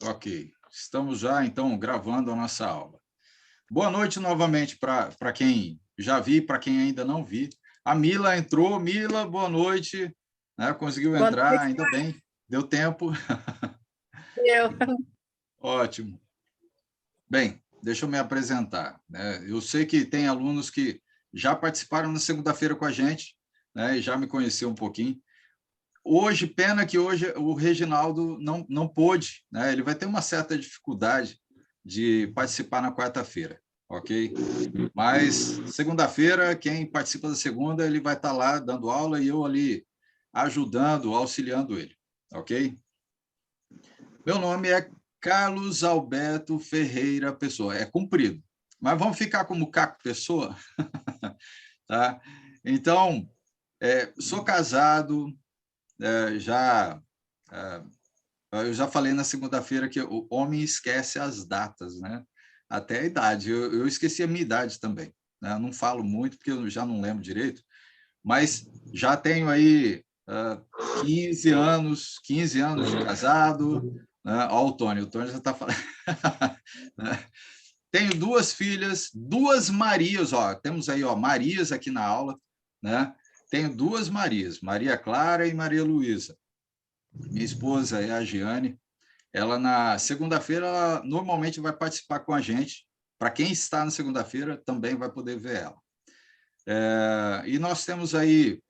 Ok, estamos já, então, gravando a nossa aula. Boa noite novamente para quem já vi, para quem ainda não vi. A Mila entrou. Mila, boa noite. Né? Conseguiu Boa entrar, noite, ainda bem. Deu tempo. eu. Ótimo. Bem, deixa eu me apresentar. Né? Eu sei que tem alunos que já participaram na segunda-feira com a gente, né? E já me conheceu um pouquinho. Hoje, pena que hoje o Reginaldo não pôde, né? Ele vai ter uma certa dificuldade de participar na quarta-feira, ok? Mas segunda-feira, quem participa da segunda, ele vai estar lá dando aula e eu ali ajudando, auxiliando ele, ok? Meu nome é Carlos Alberto Ferreira Pessoa, é comprido, mas vamos ficar como Caco Pessoa, tá? Então, sou casado, já eu já falei na segunda-feira que o homem esquece as datas, né? Até a idade. Eu esqueci a minha idade também. Né? Não falo muito, porque eu já não lembro direito, mas já tenho aí 15 anos de casado. Né? Ó, o Tônio já está falando. Tenho duas filhas, duas Marias, ó, temos aí ó, Marias aqui na aula, né? Tenho duas Marias, Maria Clara e Maria Luísa. Minha esposa é a Giane. Ela, na segunda-feira, ela normalmente vai participar com a gente. Para quem está na segunda-feira, também vai poder ver ela. E nós temos aí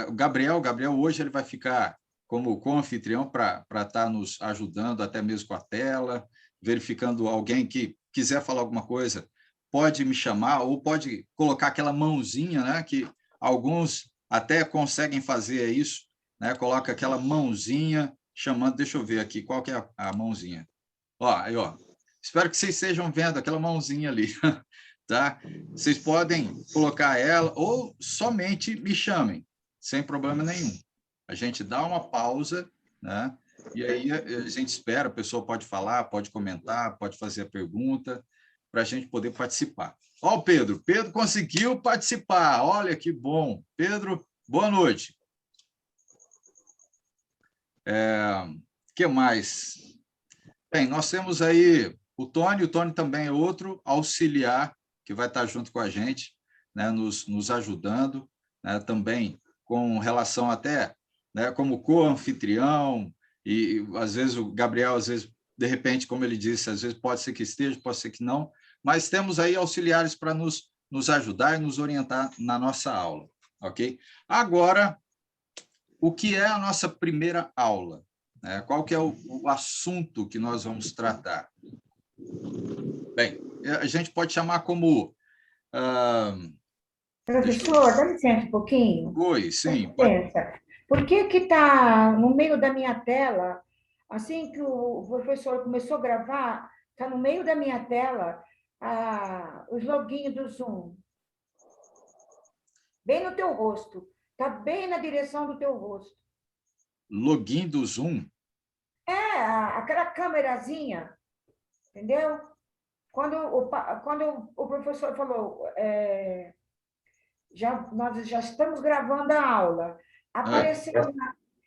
o Gabriel. O Gabriel, hoje, ele vai ficar como co-anfitrião para estar nos ajudando, até mesmo com a tela, verificando alguém que quiser falar alguma coisa, pode me chamar, ou pode colocar aquela mãozinha, né, que alguns até conseguem fazer isso, né, coloca aquela mãozinha chamando, deixa eu ver aqui, qual que é a mãozinha? Ó, aí, ó. Espero que vocês estejam vendo aquela mãozinha ali, tá? Vocês podem colocar ela ou somente me chamem, sem problema nenhum. A gente dá uma pausa, né? E aí a gente espera, a pessoa pode falar, pode comentar, pode fazer a pergunta, para a gente poder participar. Ó, o Pedro. Pedro conseguiu participar. Olha que bom. Pedro, boa noite. Que mais? Bem, nós temos aí o Tony também é outro auxiliar que vai estar junto com a gente, né, nos ajudando, né, também com relação até, né, como co-anfitrião, e às vezes o Gabriel, às vezes, de repente, como ele disse, às vezes pode ser que esteja, pode ser que não, mas temos aí auxiliares para nos ajudar e nos orientar na nossa aula, ok? Agora, o que é a nossa primeira aula? Qual que é o assunto que nós vamos tratar? Bem, a gente pode chamar como... Professor, dá licença um pouquinho. Oi, Dá sim, pode... licença. Por que que está no meio da minha tela, assim que o professor começou a gravar, está no meio da minha tela os loginhos do Zoom, bem no teu rosto. Está bem na direção do teu rosto. Login do Zoom? Aquela câmerazinha, entendeu? Quando o professor falou, nós já estamos gravando a aula, apareceu,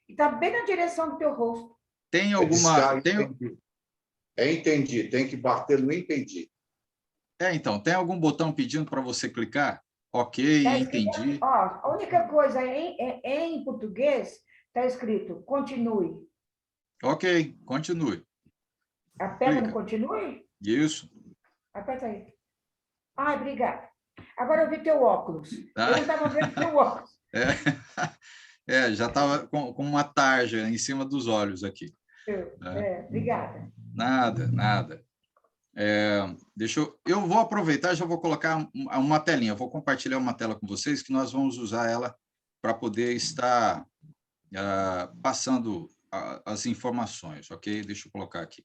está bem na direção do teu rosto. Tem alguma... Entendi, tem que bater no entendi. Então, tem algum botão pedindo para você clicar? Ok, entendi. Ó, a única coisa em português está escrito continue. Ok, continue. Aperta no Clica. continue? Isso. Aperta aí. Ai, obrigada. Agora eu vi teu óculos. Tá. Eu não estava vendo teu óculos. Já estava com uma tarja em cima dos olhos aqui. Obrigada. Nada, nada. Eu vou aproveitar, já vou colocar uma telinha, vou compartilhar uma tela com vocês, que nós vamos usar ela para poder estar passando as informações, ok? Deixa eu colocar aqui.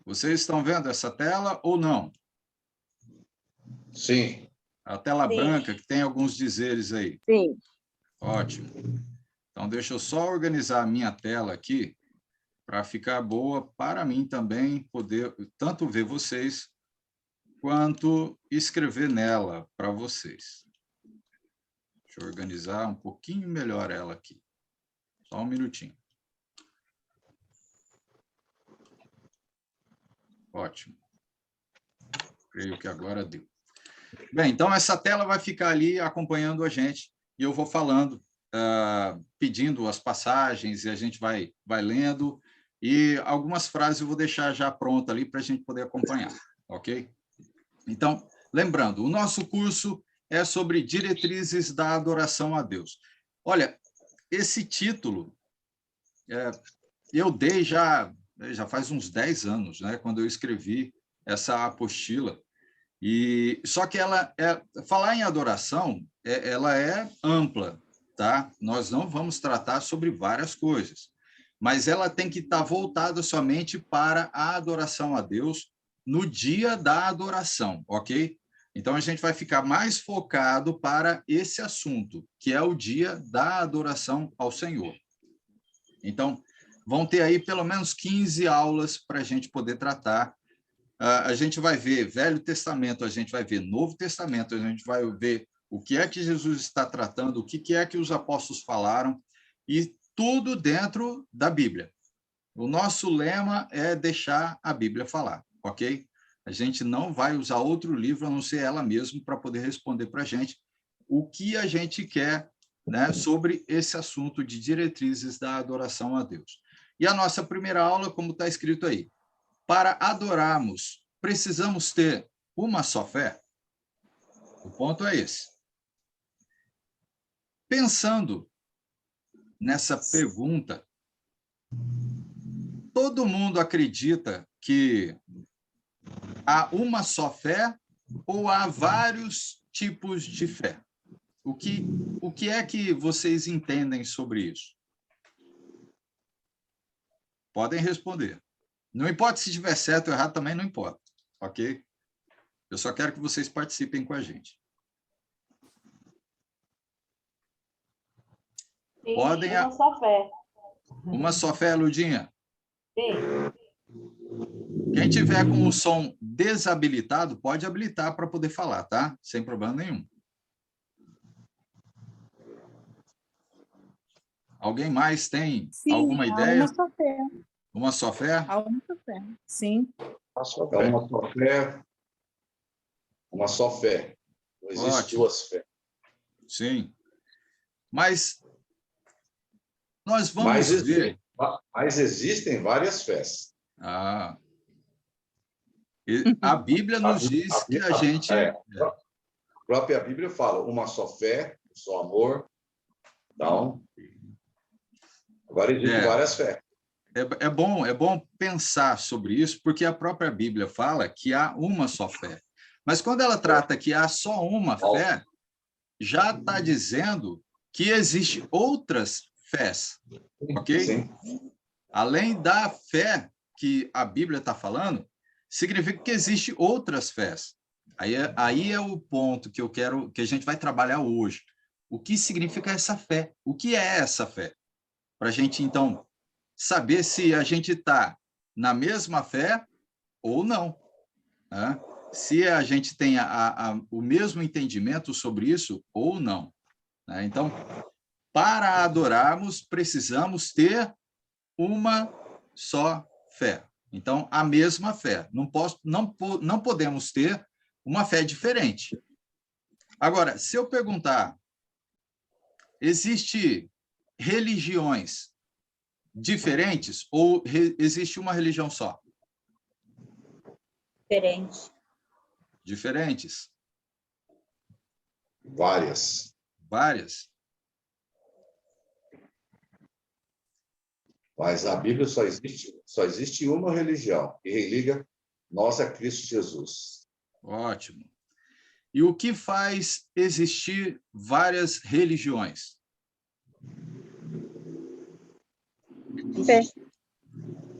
Vocês estão vendo essa tela ou não? Sim. A tela Sim. branca, que tem alguns dizeres aí. Sim. Ótimo. Então, deixa eu só organizar a minha tela aqui, para ficar boa para mim também poder tanto ver vocês, quanto escrever nela para vocês. Deixa eu organizar um pouquinho melhor ela aqui. Só um minutinho. Ótimo. Creio que agora deu. Bem, então essa tela vai ficar ali acompanhando a gente e eu vou falando, pedindo as passagens e a gente vai lendo e algumas frases eu vou deixar já pronta ali para a gente poder acompanhar, ok? Então, lembrando, o nosso curso é sobre diretrizes da adoração a Deus. Olha, esse título eu dei já faz uns 10 anos, né, quando eu escrevi essa apostila. E só que falar em adoração, ela é ampla, tá? Nós não vamos tratar sobre várias coisas, mas ela tem que estar voltada somente para a adoração a Deus no dia da adoração, ok? Então a gente vai ficar mais focado para esse assunto, que é o dia da adoração ao Senhor. Então, vão ter aí pelo menos 15 aulas para a gente poder tratar. A gente vai ver Velho Testamento, a gente vai ver Novo Testamento, a gente vai ver o que é que Jesus está tratando, o que é que os apóstolos falaram, e tudo dentro da Bíblia. O nosso lema é deixar a Bíblia falar, ok? A gente não vai usar outro livro, a não ser ela mesma, para poder responder para a gente o que a gente quer, né, sobre esse assunto de diretrizes da adoração a Deus. E a nossa primeira aula, como está escrito aí, para adorarmos, precisamos ter uma só fé? O ponto é esse. Pensando nessa pergunta, todo mundo acredita que há uma só fé ou há vários tipos de fé? O que é que vocês entendem sobre isso? Podem responder. Não importa se estiver certo ou errado, também não importa, ok? Eu só quero que vocês participem com a gente. Sim, Podem uma só fé. Uma só fé, Ludinha? Sim. Quem tiver com o som desabilitado, pode habilitar para poder falar, tá? Sem problema nenhum. Alguém mais tem alguma ideia? Uma só fé. Uma só fé? Há uma só fé. Sim. É uma só fé. Uma só fé. Não existe Ótimo. duas fés. Sim. Mas nós vamos ver... Mas existem várias fés. A Bíblia nos diz que a gente... A própria Bíblia fala uma só fé, um só amor. Então, agora existem várias fés. É bom pensar sobre isso, porque a própria Bíblia fala que há uma só fé. Mas quando ela trata que há só uma fé, já está dizendo que existem outras fés, ok? Sim. Além da fé que a Bíblia está falando, significa que existem outras fés. Aí é o ponto que eu quero que a gente vai trabalhar hoje. O que significa essa fé? O que é essa fé? Para a gente, então, saber se a gente está na mesma fé ou não, né? Se a gente tem o mesmo entendimento sobre isso ou não, né? Então, para adorarmos, precisamos ter uma só fé. Então, a mesma fé. Não podemos ter uma fé diferente. Agora, se eu perguntar, existe religiões diferentes ou existe uma religião só? Diferente. Diferentes? Várias. Várias? Mas a Bíblia só existe uma religião, que religa nós a Cristo Jesus. Ótimo. E o que faz existir várias religiões? Fé.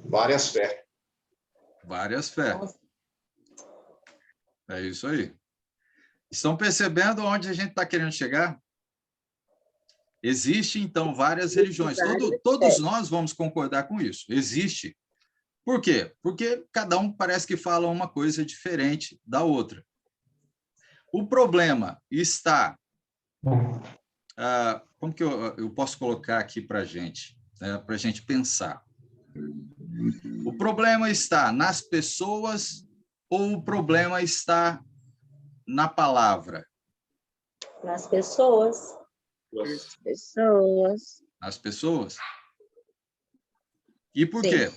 Várias fés. Várias fés. É isso aí. Estão percebendo onde a gente está querendo chegar? Existe, então, várias religiões. Todos nós vamos concordar com isso. Existe. Por quê? Porque cada um parece que fala uma coisa diferente da outra. O problema está como que eu posso colocar aqui para a gente, né, para a gente pensar? O problema está nas pessoas ou o problema está na palavra? Nas pessoas. As pessoas. Nas pessoas? E por Sim. quê?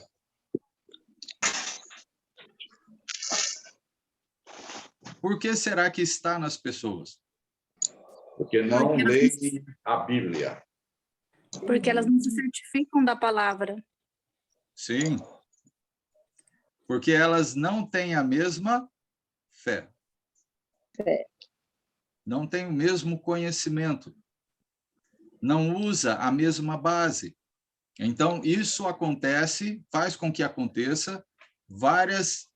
Por que será que está nas pessoas? Porque não leem a Bíblia. Porque elas não se certificam da palavra. Sim. Porque elas não têm a mesma fé. Fé. Não têm o mesmo conhecimento. Não usa a mesma base. Então, isso acontece, faz com que aconteça várias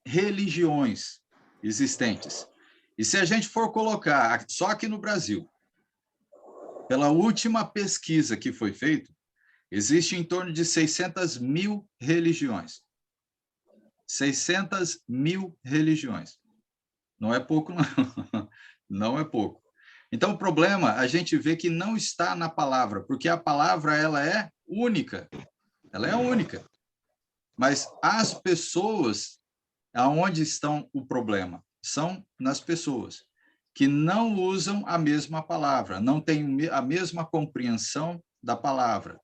religiões existentes. E se a gente for colocar, só aqui no Brasil, pela última pesquisa que foi feita, existe em torno de 600 mil religiões. 600 mil religiões. Não é pouco, não. Não é pouco. Então, o problema, a gente vê que não está na palavra, porque a palavra ela é única. Ela é única. Mas as pessoas, aonde estão o problema? São nas pessoas, que não usam a mesma palavra, não têm a mesma compreensão da palavra.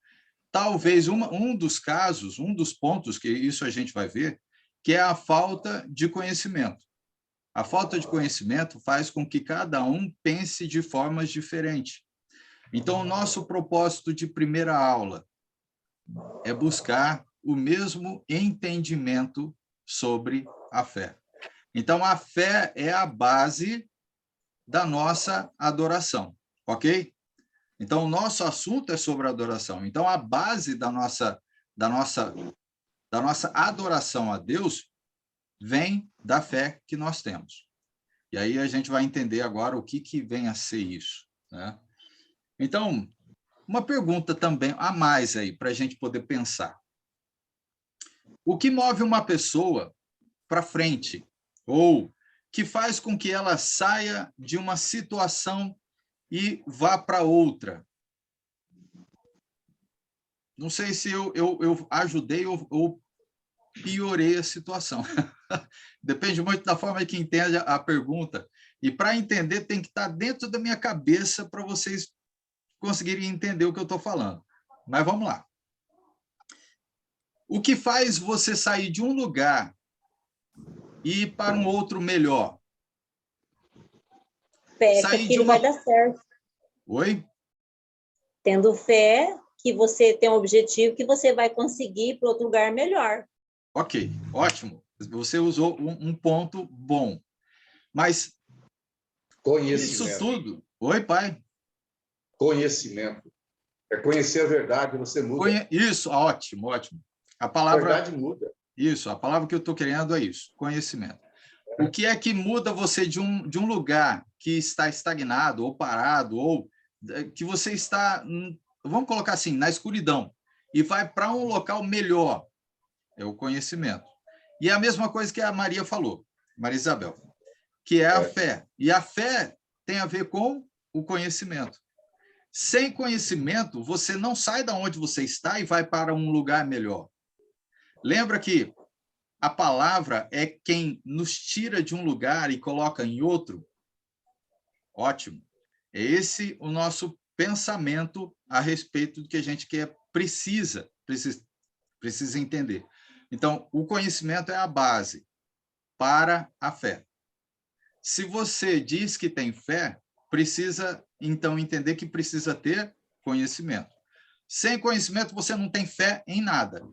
Talvez um dos casos, um dos pontos que isso a gente vai ver, que é a falta de conhecimento. A falta de conhecimento faz com que cada um pense de formas diferentes. Então, o nosso propósito de primeira aula é buscar o mesmo entendimento sobre a fé. Então, a fé é a base da nossa adoração, ok? Então, o nosso assunto é sobre adoração. Então, a base da nossa adoração a Deus vem da fé que nós temos. E aí a gente vai entender agora o que vem a ser isso, né? Então, uma pergunta também a mais aí, para a gente poder pensar. O que move uma pessoa para frente? Ou que faz com que ela saia de uma situação e vá para outra? Não sei se eu ajudei ou piorei a situação. Depende muito da forma que entende a pergunta. E para entender, tem que estar dentro da minha cabeça para vocês conseguirem entender o que eu estou falando. Mas vamos lá. O que faz você sair de um lugar e ir para um outro melhor? Fé que Sair de aquilo uma... vai dar certo. Oi? Tendo fé que você tem um objetivo, que você vai conseguir ir para outro lugar melhor. Ok, ótimo. Você usou um ponto bom. Mas isso tudo... Oi, pai? Conhecimento. É conhecer a verdade, você muda. Isso, ótimo, ótimo. A A verdade muda. Isso, a palavra que eu estou querendo é isso, conhecimento. O que é que muda você de um lugar que está estagnado ou parado, ou que você está, vamos colocar assim, na escuridão, e vai para um local melhor? É o conhecimento. E é a mesma coisa que a Maria falou, Maria Isabel, que é a fé. E a fé tem a ver com o conhecimento. Sem conhecimento, você não sai da onde você está e vai para um lugar melhor. Lembra que a palavra é quem nos tira de um lugar e coloca em outro? Ótimo. É esse o nosso pensamento a respeito do que a gente precisa entender. Então, o conhecimento é a base para a fé. Se você diz que tem fé, precisa, então, entender que precisa ter conhecimento. Sem conhecimento, você não tem fé em nada.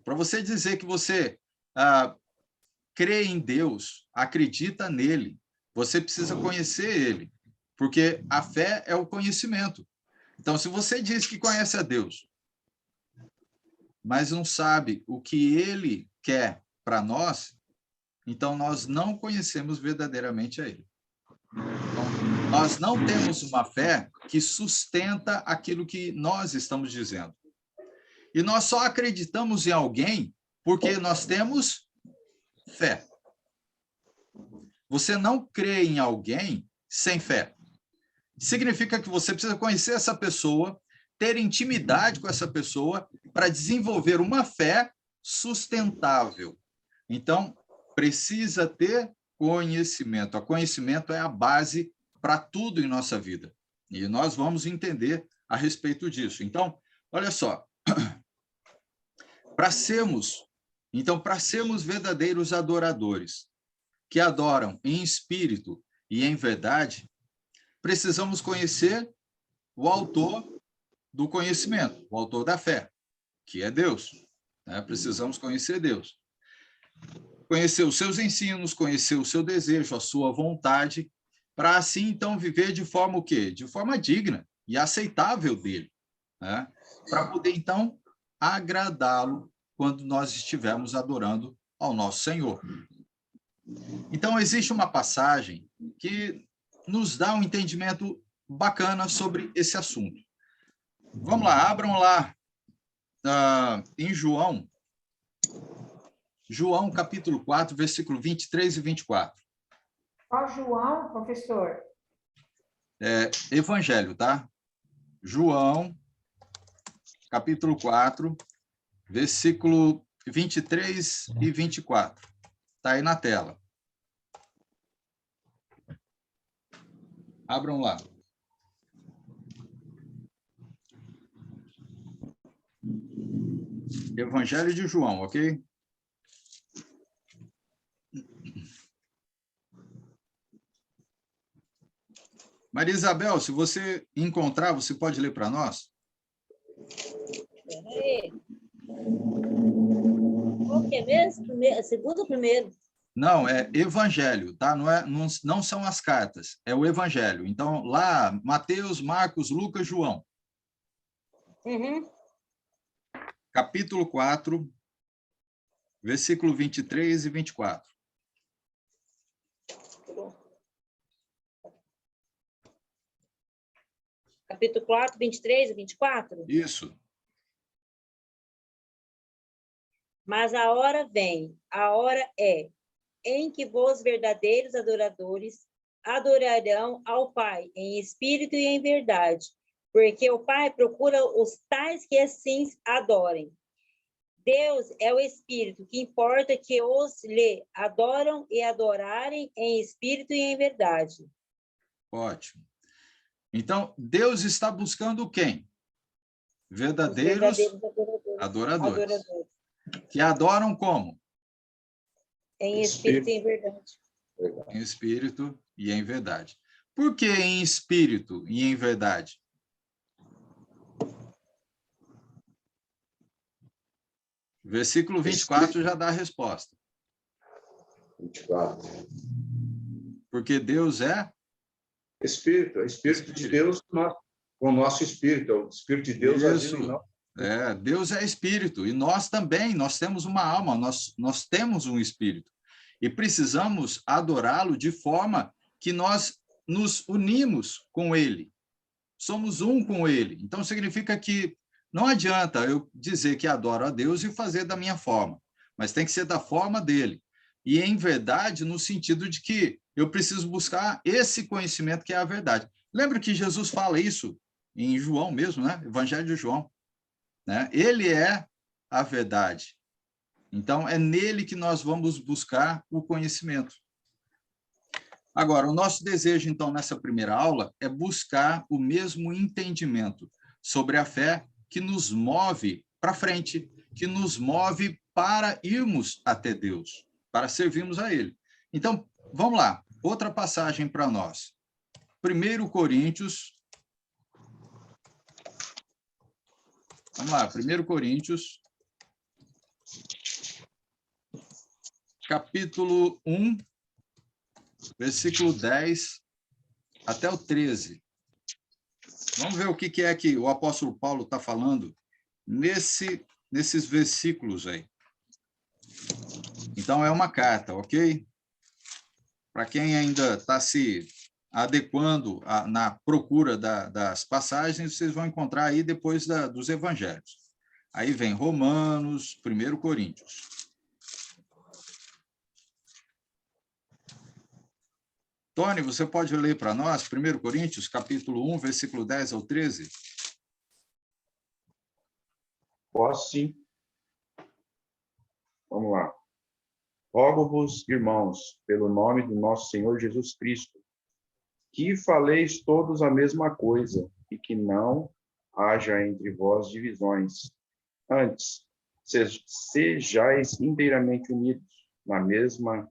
Para você dizer que você crê em Deus, acredita nele, você precisa conhecer ele, porque a fé é o conhecimento. Então, se você diz que conhece a Deus, mas não sabe o que ele quer para nós, então nós não conhecemos verdadeiramente a ele. Então, nós não temos uma fé que sustenta aquilo que nós estamos dizendo. E nós só acreditamos em alguém porque nós temos fé. Você não crê em alguém sem fé. significa que você precisa conhecer essa pessoa, ter intimidade com essa pessoa para desenvolver uma fé sustentável. Então, precisa ter conhecimento. O conhecimento é a base para tudo em nossa vida. E nós vamos entender a respeito disso. Então, olha só, para sermos verdadeiros adoradores, que adoram em espírito e em verdade, precisamos conhecer o autor do conhecimento, o autor da fé, que é Deus. Né? Precisamos conhecer Deus. Conhecer os seus ensinos, conhecer o seu desejo, a sua vontade, para assim, então, viver de forma o quê? De forma digna e aceitável dele. Né? Para poder, então, agradá-lo quando nós estivermos adorando ao nosso Senhor. Então, existe uma passagem que nos dá um entendimento bacana sobre esse assunto. Vamos lá, abram lá em João, capítulo 4, versículo 23 e 24. Qual João, professor? Evangelho, tá? João, capítulo 4, versículo 23 e 24. Está aí na tela. Abram lá. Evangelho de João, ok? Maria Isabel, se você encontrar, você pode ler para nós? Qual que é mesmo? Segundo ou primeiro? Não, é evangelho, tá? Não são as cartas, é o evangelho. Então, lá, Mateus, Marcos, Lucas, João. Uhum. Capítulo 4, versículo 23 e 24. Capítulo 4, 23 e 24? Isso. Mas a hora vem, a hora é, em que vos verdadeiros adoradores adorarão ao Pai, em espírito e em verdade, porque o Pai procura os tais que assim adorem. Deus é o Espírito, que importa que os lhe adoram e adorarem em espírito e em verdade. Ótimo. Então, Deus está buscando quem? Verdadeiros adoradores. Que adoram como? Em espírito e em verdade. Em espírito e em verdade. Por que em espírito e em verdade? Versículo 24 já dá a resposta. 24. Porque Deus é? Espírito, é Espírito de Deus com o nosso espírito, é o Espírito de Deus agindo em nós. Deus é espírito, e nós também, nós temos uma alma, nós temos um espírito. E precisamos adorá-lo de forma que nós nos unimos com ele. Somos um com ele. Então, significa que não adianta eu dizer que adoro a Deus e fazer da minha forma, mas tem que ser da forma dele. E, em verdade, no sentido de que eu preciso buscar esse conhecimento que é a verdade. Lembra que Jesus fala isso em João mesmo, né? Evangelho de João. Né? Ele é a verdade. Então, é nele que nós vamos buscar o conhecimento. Agora, o nosso desejo, então, nessa primeira aula, é buscar o mesmo entendimento sobre a fé que nos move para frente, que nos move para irmos até Deus, para servirmos a Ele. Então, vamos lá, outra passagem para nós. 1 Coríntios... Vamos lá, 1 Coríntios, capítulo 1, versículo 10 até o 13. Vamos ver o que é que o apóstolo Paulo está falando nesses versículos aí. Então, é uma carta, ok? Para quem ainda está se adequando na procura das passagens, vocês vão encontrar aí depois dos evangelhos. Aí vem Romanos, 1 Coríntios. Tony, você pode ler para nós 1 Coríntios, capítulo 1, versículo 10 ao 13? Posso sim. Vamos lá. Rogo-vos, irmãos, pelo nome do nosso Senhor Jesus Cristo, que faleis todos a mesma coisa e que não haja entre vós divisões. Antes, sejais inteiramente unidos na mesma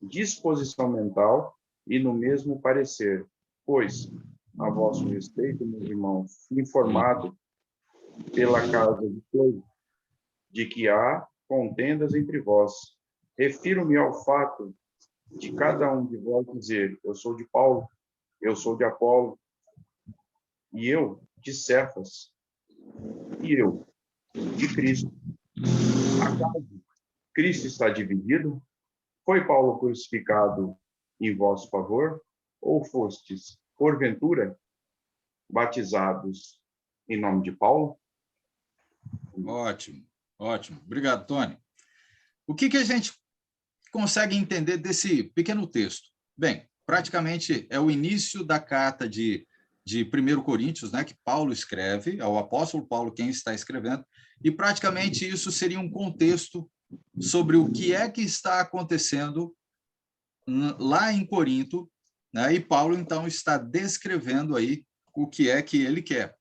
disposição mental e no mesmo parecer, pois, a vosso respeito, meus irmãos, fui informado pela casa de Cloe de que há contendas entre vós. Refiro-me ao fato de cada um de vós dizer: eu sou de Paulo, eu sou de Apolo, e eu de Cefas, e eu de Cristo. Acaso Cristo está dividido? Foi Paulo crucificado em vosso favor? Ou fostes, porventura, batizados em nome de Paulo? Ótimo, ótimo. Obrigado, Tony. O que a gente consegue entender desse pequeno texto? Bem, praticamente é o início da carta de 1 Coríntios, né, que Paulo escreve, é o apóstolo Paulo quem está escrevendo, e praticamente isso seria um contexto sobre o que é que está acontecendo lá em Corinto, né, e Paulo, então, está descrevendo aí o que é que ele quer,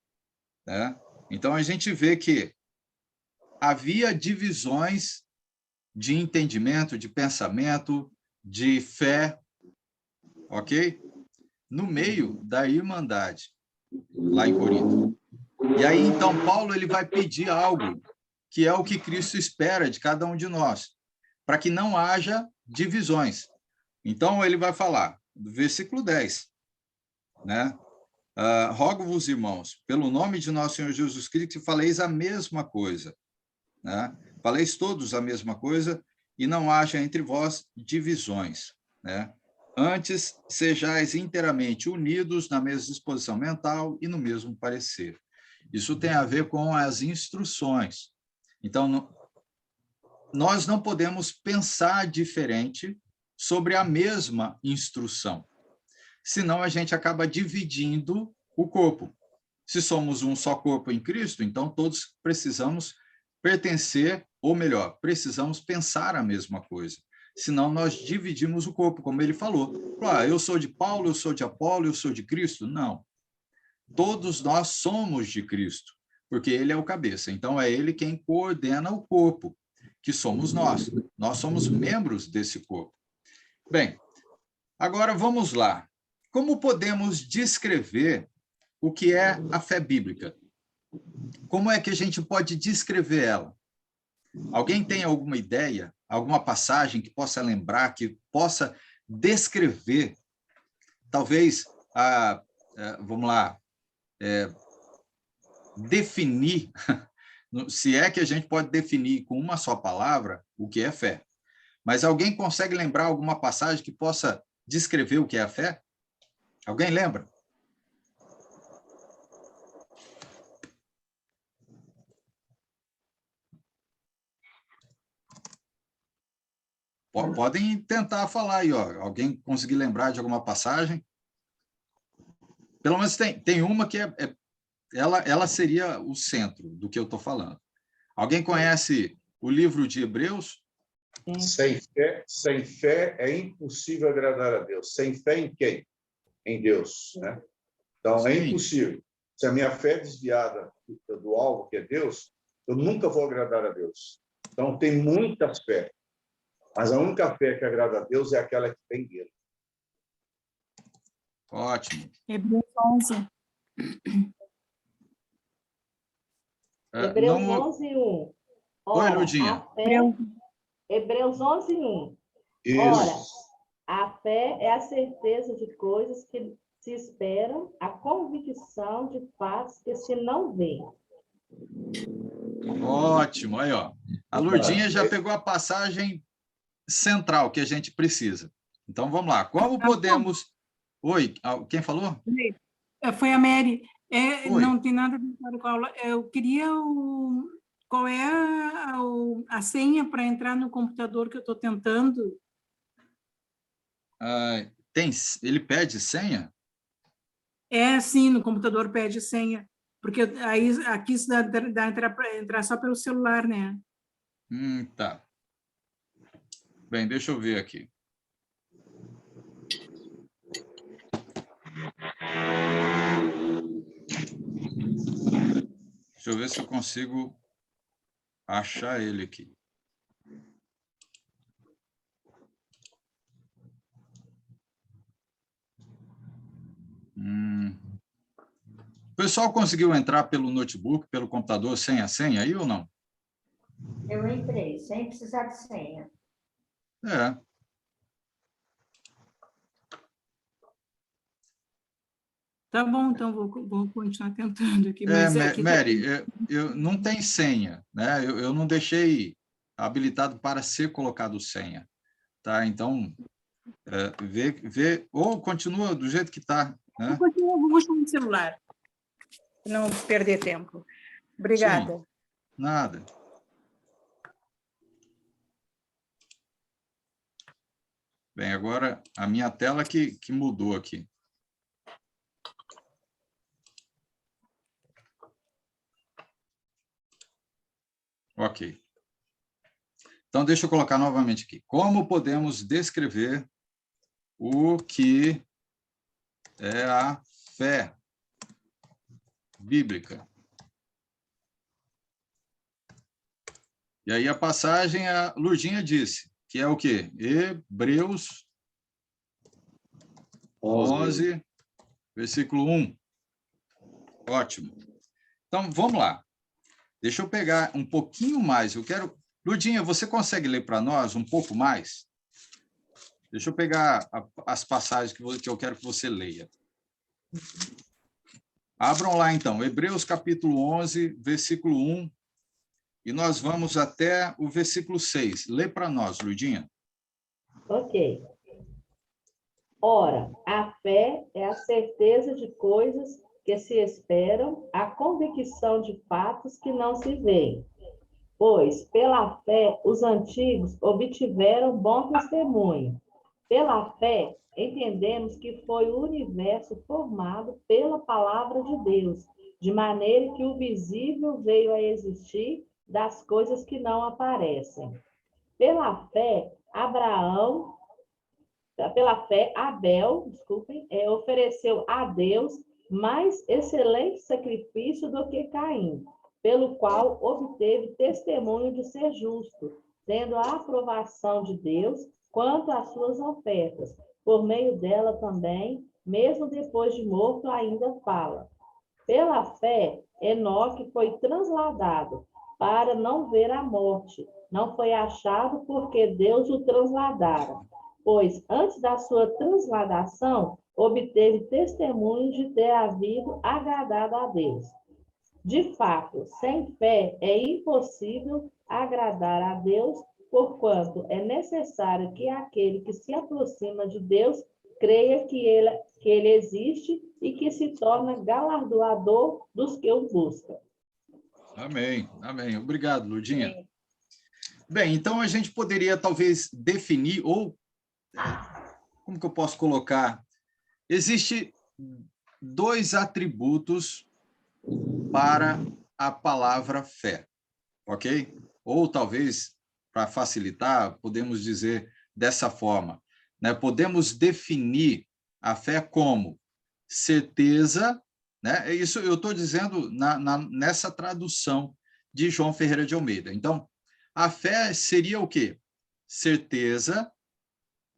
né? Então, a gente vê que havia divisões de entendimento, de pensamento, de fé, ok? No meio da irmandade, lá em Corinto. E aí, então, Paulo ele vai pedir algo que é o que Cristo espera de cada um de nós, para que não haja divisões. Então, ele vai falar, do versículo 10, né? Rogo-vos, irmãos, pelo nome de nosso Senhor Jesus Cristo, que faleis a mesma coisa, né? Faleis todos a mesma coisa e não haja entre vós divisões, né? Antes, sejais inteiramente unidos na mesma disposição mental e no mesmo parecer. Isso tem a ver com as instruções. Então, nós não podemos pensar diferente sobre a mesma instrução, senão a gente acaba dividindo o corpo. Se somos um só corpo em Cristo, então todos precisamos pertencer, ou melhor, precisamos pensar a mesma coisa. Senão nós dividimos o corpo, como ele falou. Eu sou de Paulo, eu sou de Apolo, eu sou de Cristo. Não. Todos nós somos de Cristo, porque ele é o cabeça. Então, é ele quem coordena o corpo, que somos nós. Nós somos membros desse corpo. Bem, agora vamos lá. Como podemos descrever o que é a fé bíblica? Como é que a gente pode descrever ela? Alguém tem alguma ideia, alguma passagem que possa lembrar, que possa descrever, talvez, vamos lá, definir, se é que a gente pode definir com uma só palavra o que é fé. Mas alguém consegue lembrar alguma passagem que possa descrever o que é a fé? Alguém lembra? Podem tentar falar aí, ó. Alguém conseguir lembrar de alguma passagem? Pelo menos tem uma que ela seria o centro do que eu estou falando. Alguém conhece o livro de Hebreus? Sem fé é impossível agradar a Deus. Sem fé em quem? Em Deus, né? Então, Sim. É impossível. Se a minha fé é desviada do alvo que é Deus, eu nunca vou agradar a Deus. Então, tem muita fé. Mas a única fé que agrada a Deus é aquela que vem dele. Ótimo. Hebreus 11. Hebreus 11:1. Oi, Ludinha. Hebreus 11:1. Isso. Ora, a fé é a certeza de coisas que se esperam, a convicção de fatos que se não veem. Ótimo, aí, ó. A Lurdinha já pegou a passagem central que a gente precisa. Então, vamos lá. Como podemos... Oi, quem falou? Foi a Mary. Oi. Não tem nada a ver com a aula. Eu queria qual é a senha para entrar no computador que eu estou tentando? ele pede senha? É, sim, no computador pede senha. Porque aí aqui se dá entrar só pelo celular, né? Tá. Bem, deixa eu ver aqui. Deixa eu ver se eu consigo achar ele aqui. O pessoal conseguiu entrar pelo notebook, pelo computador, sem a senha aí ou não? Eu entrei, sem precisar de senha. É. Tá bom, então vou continuar tentando aqui. Mas aqui Mary, não tem senha, né? Eu não deixei habilitado para ser colocado senha, tá? Então, vê, ou continua do jeito que está, né? vou mostrar no celular, para não perder tempo. Obrigada. Sim, nada. Bem, agora a minha tela que mudou aqui. Ok. Então, deixa eu colocar novamente aqui. Como podemos descrever o que é a fé bíblica? E aí a passagem, a Lurdinha disse, que é o quê? Hebreus 11, versículo 1. Ótimo. Então, vamos lá. Deixa eu pegar um pouquinho mais. Lurdinha, você consegue ler para nós um pouco mais? Deixa eu pegar as passagens que eu quero que você leia. Abram lá, então, Hebreus capítulo 11, versículo 1, e nós vamos até o versículo 6. Lê para nós, Lurdinha. Ok. Ora, a fé é a certeza de coisas que se esperam, a convicção de fatos que não se veem. Pois, pela fé, os antigos obtiveram bom testemunho. Pela fé, entendemos que foi o universo formado pela palavra de Deus, de maneira que o visível veio a existir das coisas que não aparecem. Pela fé, Abel, ofereceu a Deus mais excelente sacrifício do que Caim, pelo qual obteve testemunho de ser justo, tendo a aprovação de Deus quanto às suas ofertas. Por meio dela também, mesmo depois de morto, ainda fala. Pela fé, Enoque foi transladado para não ver a morte. Não foi achado porque Deus o transladara. Pois, antes da sua transladação, obteve testemunho de ter havido agradado a Deus. De fato, sem fé é impossível agradar a Deus, porquanto é necessário que aquele que se aproxima de Deus creia que ele existe e que se torna galardoador dos que o buscam. Amém, amém. Obrigado, Lurdinha. Bem, então a gente poderia talvez definir, ou como que eu posso colocar? Existem 2 atributos para a palavra fé, ok? Ou talvez, para facilitar, podemos dizer dessa forma, né? Podemos definir a fé como certeza, né? Isso eu estou dizendo nessa tradução de João Ferreira de Almeida. Então, a fé seria o quê? Certeza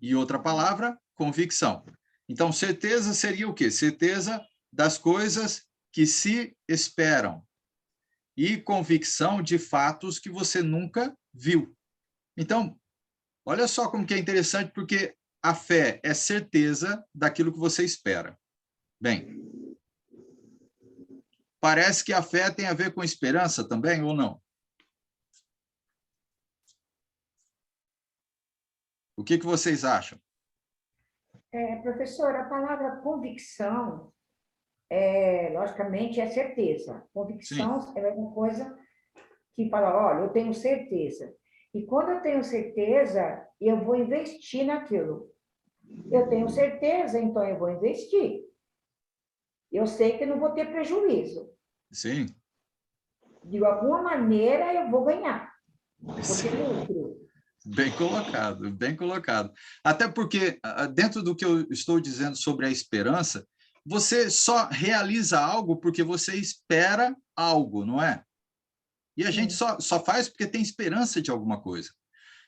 e outra palavra, convicção. Então, certeza seria o quê? Certeza das coisas que se esperam e convicção de fatos que você nunca viu. Então, olha só como que é interessante, porque a fé é certeza daquilo que você espera. Bem, parece que a fé tem a ver com esperança também, ou não? O que vocês acham? Professor, a palavra convicção, logicamente, é certeza. Convicção Sim. é uma coisa que fala, olha, eu tenho certeza. E quando eu tenho certeza, eu vou investir naquilo. Eu tenho certeza, então eu vou investir. Eu sei que não vou ter prejuízo. Sim. De alguma maneira eu vou ganhar. Vou Sim. ter lucro. Bem colocado, bem colocado. Até porque, dentro do que eu estou dizendo sobre a esperança, você só realiza algo porque você espera algo, não é? E a gente só faz porque tem esperança de alguma coisa.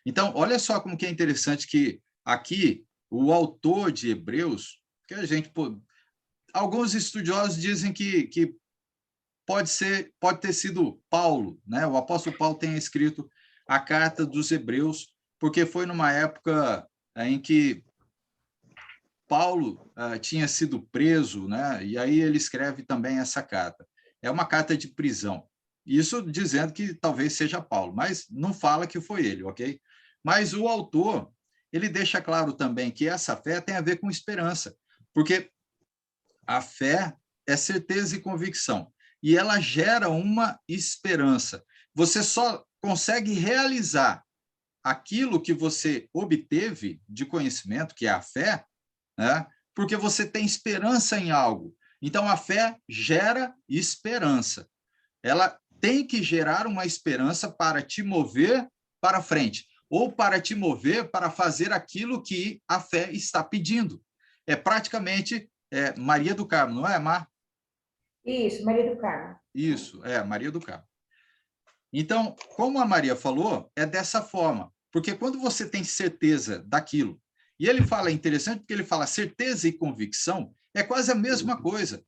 Então, olha só como que é interessante que aqui o autor de Hebreus, que a gente... Alguns estudiosos dizem que pode ter sido Paulo, né? O apóstolo Paulo tem escrito a carta dos Hebreus, porque foi numa época em que Paulo tinha sido preso, né? E aí ele escreve também essa carta. É uma carta de prisão. Isso dizendo que talvez seja Paulo, mas não fala que foi ele, ok? Mas o autor, ele deixa claro também que essa fé tem a ver com esperança, porque a fé é certeza e convicção, e ela gera uma esperança. Você só consegue realizar aquilo que você obteve de conhecimento, que é a fé, né? Porque você tem esperança em algo. Então, a fé gera esperança. Ela tem que gerar uma esperança para te mover para frente, ou para te mover para fazer aquilo que a fé está pedindo. É praticamente Maria do Carmo, não é, Mar? Isso, Maria do Carmo. Isso, Maria do Carmo. Então, como a Maria falou, é dessa forma, porque quando você tem certeza daquilo, e ele fala, é interessante porque ele fala certeza e convicção, é quase a mesma coisa.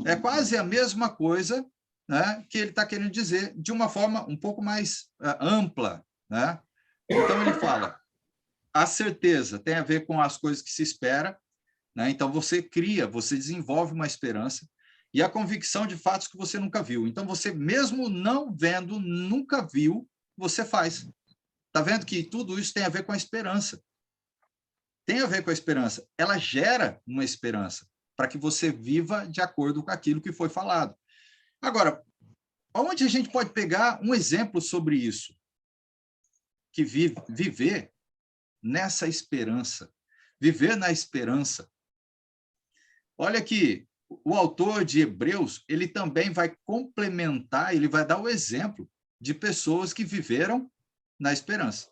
É quase a mesma coisa, né, que ele está querendo dizer de uma forma um pouco mais ampla, né? Então, ele fala, a certeza tem a ver com as coisas que se espera, né? Então, você cria, você desenvolve uma esperança, e a convicção de fatos que você nunca viu. Então, você, mesmo não vendo, nunca viu, você faz. Está vendo que tudo isso tem a ver com a esperança. Tem a ver com a esperança. Ela gera uma esperança para que você viva de acordo com aquilo que foi falado. Agora, onde a gente pode pegar um exemplo sobre isso? Que viver nessa esperança. Viver na esperança. Olha que o autor de Hebreus, ele também vai complementar, ele vai dar o exemplo de pessoas que viveram na esperança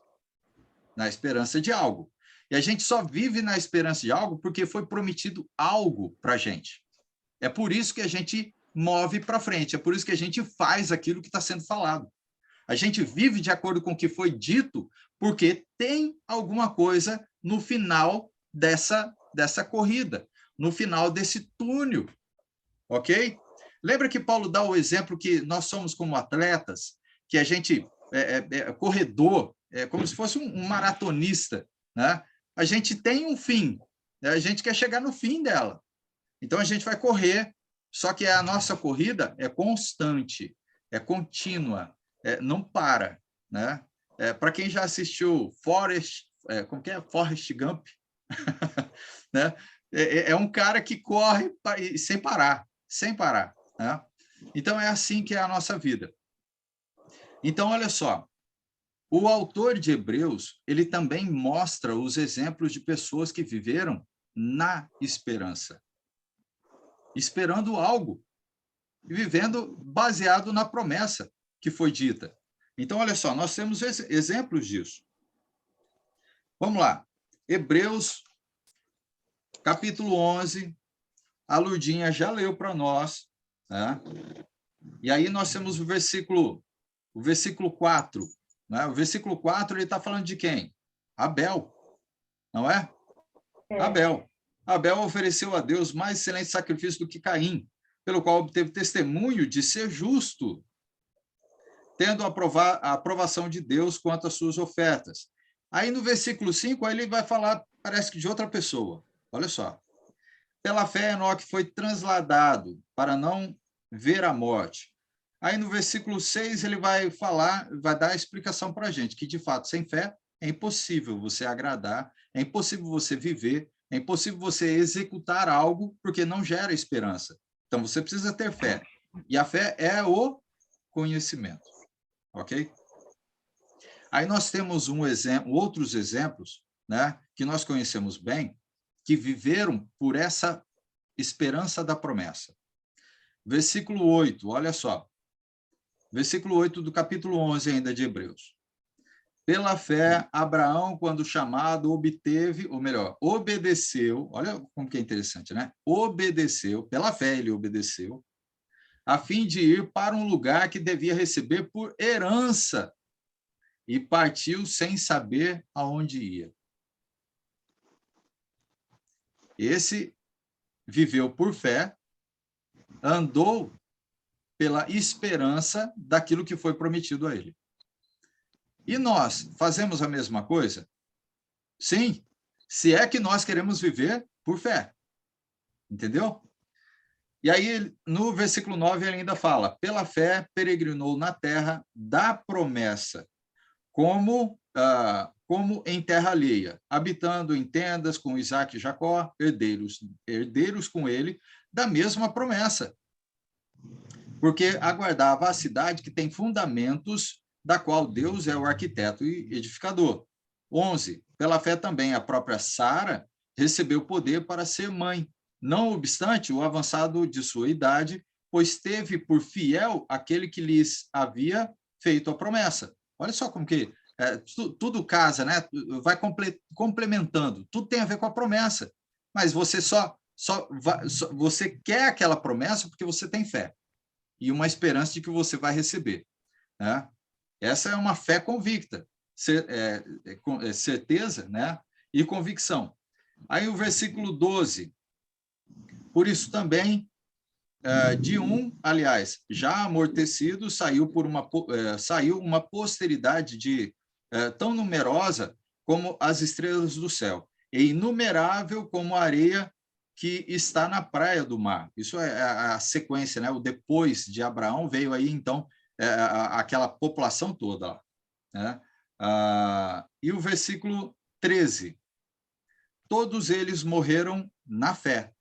de algo. E a gente só vive na esperança de algo porque foi prometido algo para a gente. É por isso que a gente move para frente, é por isso que a gente faz aquilo que está sendo falado. A gente vive de acordo com o que foi dito, porque tem alguma coisa no final dessa corrida, no final desse túnel, ok? Lembra que Paulo dá o exemplo que nós somos como atletas, que a gente corredor, como se fosse um maratonista, né? A gente tem um fim, né? A gente quer chegar no fim dela. Então, a gente vai correr, só que a nossa corrida é constante, é contínua, não para, né? Para quem já assistiu como que é? Forrest Gump, né? É um cara que corre sem parar, né? Então, é assim que é a nossa vida. Então, olha só, o autor de Hebreus, ele também mostra os exemplos de pessoas que viveram na esperança, esperando algo, e vivendo baseado na promessa que foi dita. Então, olha só, nós temos exemplos disso. Vamos lá. Hebreus, capítulo 11, a Lurdinha já leu para nós, né? E aí nós temos o versículo 4. Né? O versículo 4, ele está falando de quem? Abel, não é? Abel. Abel ofereceu a Deus mais excelente sacrifício do que Caim, pelo qual obteve testemunho de ser justo, tendo a aprovação de Deus quanto às suas ofertas. Aí no versículo 5, aí ele vai falar, parece que de outra pessoa. Olha só. Pela fé, Enoque foi transladado para não ver a morte. Aí no versículo 6, ele vai dar a explicação para a gente, que de fato, sem fé, é impossível você agradar, é impossível você viver, é impossível você executar algo, porque não gera esperança. Então, você precisa ter fé. E a fé é o conhecimento. Ok? Aí nós temos outros exemplos, né, que nós conhecemos bem, que viveram por essa esperança da promessa. Versículo 8, olha só. Versículo 8 do capítulo 11 ainda de Hebreus. Pela fé, Abraão, quando chamado, obteve, ou melhor, obedeceu, olha como que é interessante, né? Obedeceu, pela fé ele obedeceu, a fim de ir para um lugar que devia receber por herança, e partiu sem saber aonde ia. Esse viveu por fé, andou pela esperança daquilo que foi prometido a ele. E nós fazemos a mesma coisa? Sim, se é que nós queremos viver por fé. Entendeu? E aí, no versículo 9, ele ainda fala, pela fé peregrinou na terra da promessa, como em terra alheia, habitando em tendas com Isaque e Jacó, herdeiros com ele, da mesma promessa. Porque aguardava a cidade que tem fundamentos, da qual Deus é o arquiteto e edificador. 11. Pela fé também a própria Sara recebeu poder para ser mãe, não obstante o avançado de sua idade, pois teve por fiel aquele que lhes havia feito a promessa. Olha só como que tudo casa, né? Vai complementando. Tudo tem a ver com a promessa. Mas você você quer aquela promessa porque você tem fé e uma esperança de que você vai receber, né? Essa é uma fé convicta, certeza, né? E convicção. Aí o versículo 12. Por isso também, aliás, já amortecido, saiu uma posteridade tão numerosa como as estrelas do céu, e inumerável como a areia que está na praia do mar. Isso é a sequência, né? O depois de Abraão veio aí, então, aquela população toda. Né? E o versículo 13. Todos eles morreram na fé.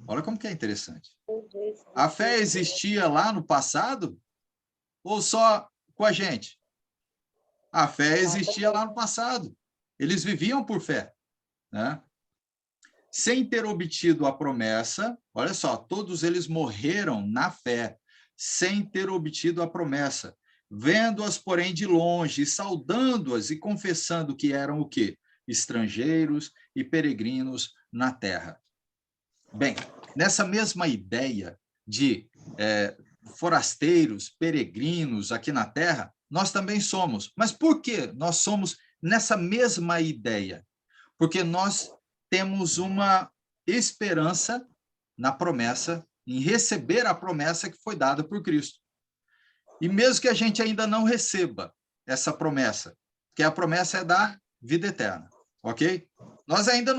Olha como que é interessante. A fé existia lá no passado ou só com a gente? A fé existia lá no passado. Eles viviam por fé, né? Sem ter obtido a promessa, olha só, todos eles morreram na fé, sem ter obtido a promessa, vendo-as, porém, de longe, saudando-as e confessando que eram o quê? Estrangeiros e peregrinos na terra. Bem, nessa mesma ideia de forasteiros, peregrinos aqui na terra, nós também somos. Mas por que nós somos nessa mesma ideia? Porque nós temos uma esperança na promessa, em receber a promessa que foi dada por Cristo. E mesmo que a gente ainda não receba essa promessa, que a promessa é da vida eterna, ok? Nós ainda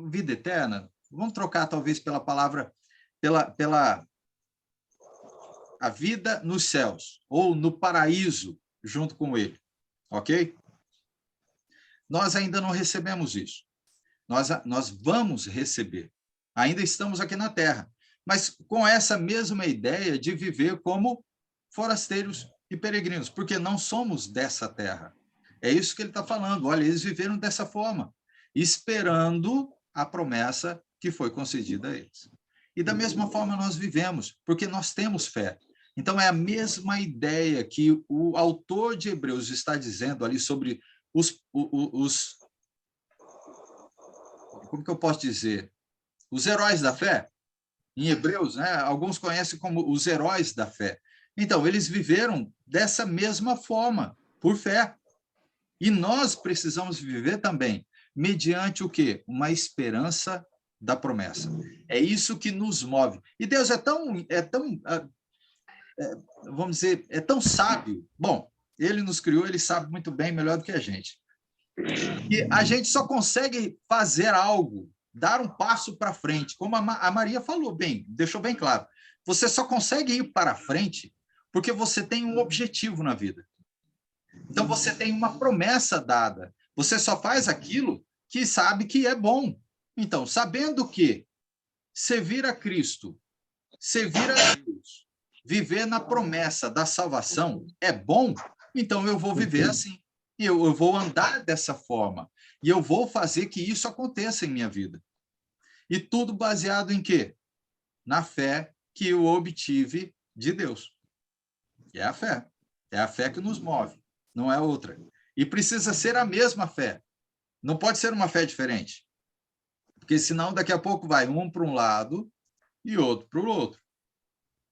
vida eterna, vamos trocar talvez pela palavra, pela a vida nos céus, ou no paraíso, junto com ele, ok? Nós ainda não recebemos isso. Nós vamos receber. Ainda estamos aqui na Terra, mas com essa mesma ideia de viver como forasteiros e peregrinos, porque não somos dessa terra. É isso que ele está falando. Olha, eles viveram dessa forma, esperando a promessa que foi concedida a eles. E da mesma forma nós vivemos, porque nós temos fé. Então é a mesma ideia que o autor de Hebreus está dizendo ali sobre como que eu posso dizer? Os heróis da fé. Em Hebreus, né? Alguns conhecem como os heróis da fé. Então, eles viveram dessa mesma forma, por fé. E nós precisamos viver também, mediante o quê? Uma esperança da promessa. É isso que nos move. E Deus vamos dizer, é tão sábio. Bom, ele nos criou, ele sabe muito bem, melhor do que a gente. E a gente só consegue fazer algo, dar um passo para frente, como a Maria falou bem, deixou bem claro. Você só consegue ir para frente porque você tem um objetivo na vida. Então, você tem uma promessa dada. Você só faz aquilo que sabe que é bom. Então, sabendo que servir a Cristo, servir a Deus, viver na promessa da salvação é bom, então eu vou viver assim. E eu vou andar dessa forma. E eu vou fazer que isso aconteça em minha vida. E tudo baseado em quê? Na fé que eu obtive de Deus. É a fé. É a fé que nos move, não é outra. E precisa ser a mesma fé. Não pode ser uma fé diferente. Porque senão daqui a pouco vai um para um lado e outro para o outro.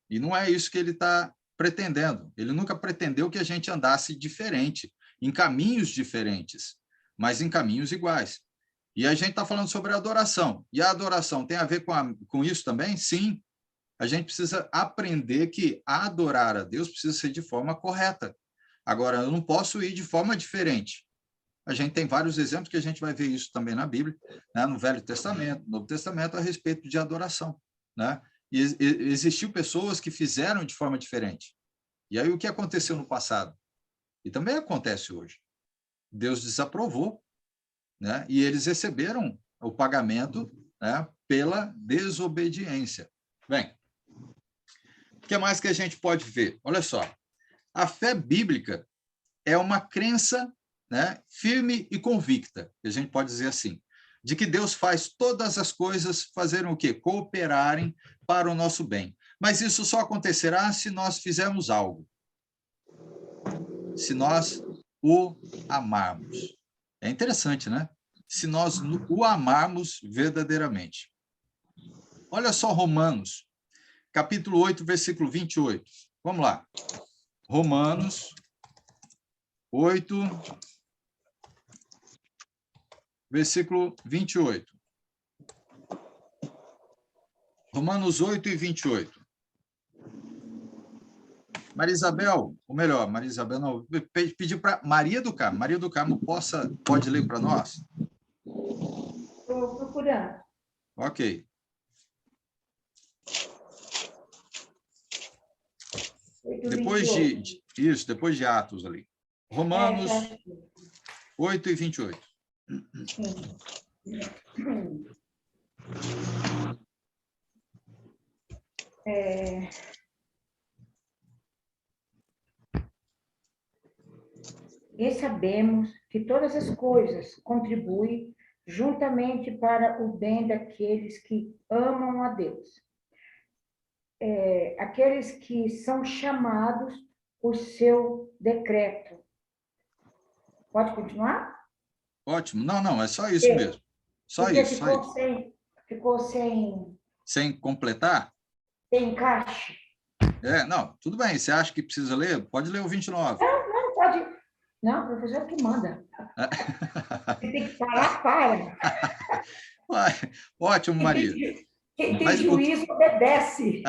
E não é isso que ele está pretendendo. Ele nunca pretendeu que a gente andasse diferente, em caminhos diferentes, mas em caminhos iguais. E a gente está falando sobre adoração. E a adoração tem a ver com isso também? Sim. A gente precisa aprender que adorar a Deus precisa ser de forma correta. Agora, eu não posso ir de forma diferente. A gente tem vários exemplos que a gente vai ver isso também na Bíblia, né? No Velho Testamento, no Novo Testamento, a respeito de adoração, né? E existiu pessoas que fizeram de forma diferente. E aí o que aconteceu no passado? E também acontece hoje. Deus desaprovou, né? E eles receberam o pagamento, né, pela desobediência. Bem, o que mais que a gente pode ver? Olha só, a fé bíblica é uma crença, né, firme e convicta, a gente pode dizer assim, de que Deus faz todas as coisas fazerem o quê? Cooperarem para o nosso bem. Mas isso só acontecerá se nós fizermos algo. Se nós o amarmos. É interessante, né? Se nós o amarmos verdadeiramente. Olha só Romanos, capítulo 8, versículo 28. Vamos lá. Romanos 8, versículo 28. Romanos 8 e 28. Maria Isabel, ou melhor, Maria Isabel não, pediu para Maria do Carmo. Maria do Carmo pode ler para nós? Estou procurando. Ok. Depois de Atos ali. Romanos 8 e 28. E sabemos que todas as coisas contribuem juntamente para o bem daqueles que amam a Deus. Aqueles que são chamados por seu decreto. Pode continuar? Ótimo. Não, é só isso mesmo. Só porque isso. Ficou sem... Sem completar? Sem encaixe. Não, tudo bem. Você acha que precisa ler? Pode ler o 29. Não, pode. Não, o professor que manda. Você tem que parar, para. Uai, ótimo, Maria. Quem tem juízo obedece.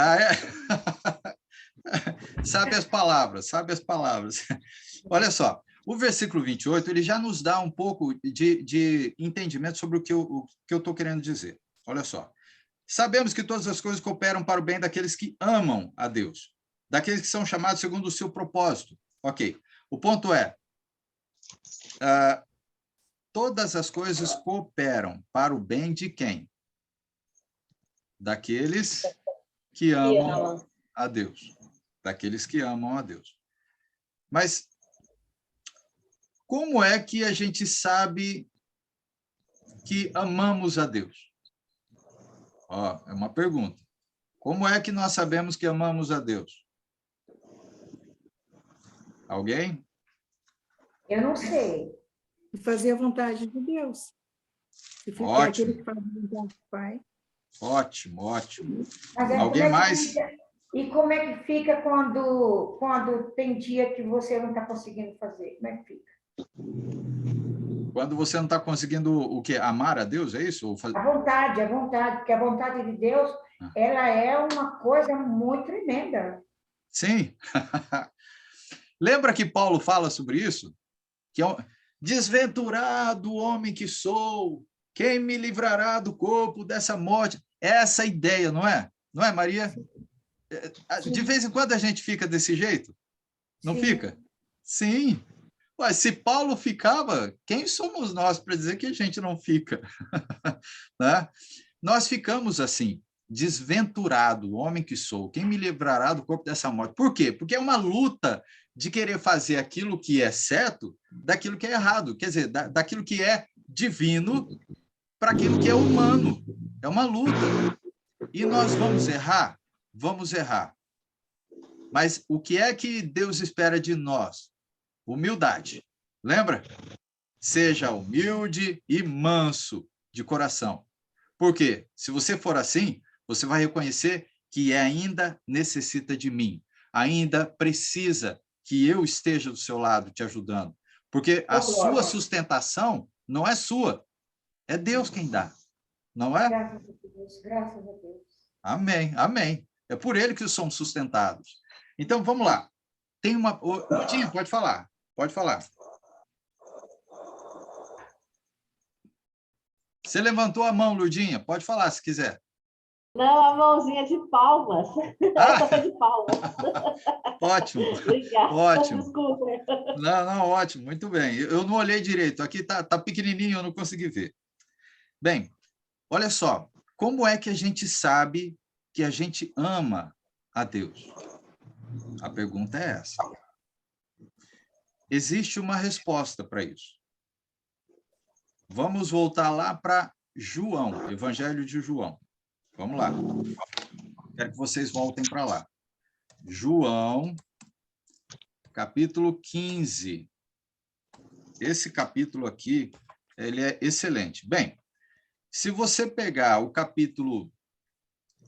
Sabe as palavras. Olha só, o versículo 28, ele já nos dá um pouco de entendimento sobre o que eu estou querendo dizer. Olha só. Sabemos que todas as coisas cooperam para o bem daqueles que amam a Deus, daqueles que são chamados segundo o seu propósito. Ok. O ponto é, todas as coisas cooperam para o bem de quem? Daqueles que amam a Deus. Daqueles que amam a Deus. Mas como é que a gente sabe que amamos a Deus? É uma pergunta. Como é que nós sabemos que amamos a Deus? Alguém? Eu não sei. Fazer a vontade de Deus. Se ficar Ótimo. aquele que faz a vontade do Pai. Ótimo. Mas Alguém mais? E como é que fica quando tem dia que você não está conseguindo fazer? Como é que fica? Quando você não está conseguindo o quê? Amar a Deus, é isso? A vontade, porque a vontade de Deus, ela é uma coisa muito tremenda. Sim. Lembra que Paulo fala sobre isso? Que é desventurado homem que sou, quem me livrará do corpo dessa morte? Essa ideia, não é? Não é, Maria? De vez em quando a gente fica desse jeito? Não Sim. fica? Sim. Ué, se Paulo ficava, quem somos nós para dizer que a gente não fica? Né? Nós ficamos assim, desventurado, homem que sou, quem me livrará do corpo dessa morte? Por quê? Porque é uma luta de querer fazer aquilo que é certo daquilo que é errado, quer dizer, daquilo que é divino para aquilo que é humano. É uma luta. E nós vamos errar? Vamos errar. Mas o que é que Deus espera de nós? Humildade. Lembra? Seja humilde e manso de coração. Por quê? Se você for assim, você vai reconhecer que ainda necessita de mim, ainda precisa que eu esteja do seu lado te ajudando, porque a sua sustentação não é sua, é Deus quem dá, não é? Graças a Deus, graças a Deus. Amém, amém. É por ele que somos sustentados. Então, vamos lá. Tem uma... Tim, pode falar, pode falar. Você levantou a mão, Lurdinha, pode falar se quiser. Não, a mãozinha de palmas. Essa foi de palmas. Ótimo. Obrigada. Ótimo. Desculpa. Não, ótimo, muito bem. Eu não olhei direito, aqui tá pequenininho, eu não consegui ver. Bem, olha só, como é que a gente sabe que a gente ama a Deus? A pergunta é essa. Existe uma resposta para isso. Vamos voltar lá para João, Evangelho de João. Vamos lá. Quero que vocês voltem para lá. João, capítulo 15. Esse capítulo aqui, ele é excelente. Bem, se você pegar o capítulo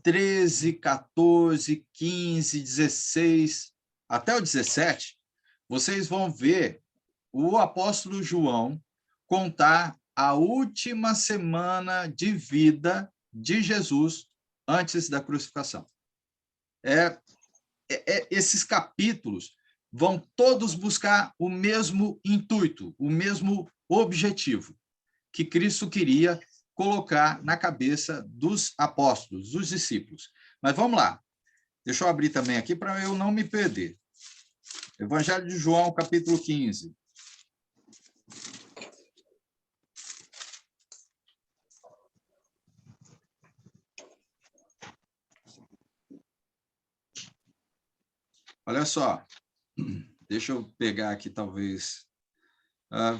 13, 14, 15, 16, até o 17, vocês vão ver o apóstolo João contar a última semana de vida de Jesus antes da crucificação. Esses capítulos vão todos buscar o mesmo intuito, o mesmo objetivo que Cristo queria colocar na cabeça dos apóstolos, dos discípulos. Mas vamos lá. Deixa eu abrir também aqui para eu não me perder. Evangelho de João, capítulo 15. Olha só, deixa eu pegar aqui, talvez,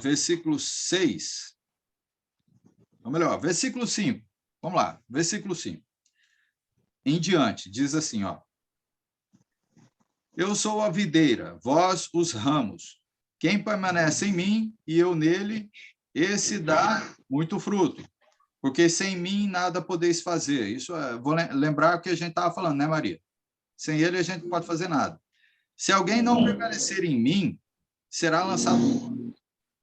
versículo 6, ou melhor, versículo 5, vamos lá, versículo 5. Em diante, diz assim, ó, eu sou a videira, vós os ramos, quem permanece em mim e eu nele, esse dá muito fruto, porque sem mim nada podeis fazer. Isso vou lembrar o que a gente estava falando, né, Maria? Sem ele a gente não pode fazer nada. Se alguém não permanecer em mim, será lançado fora,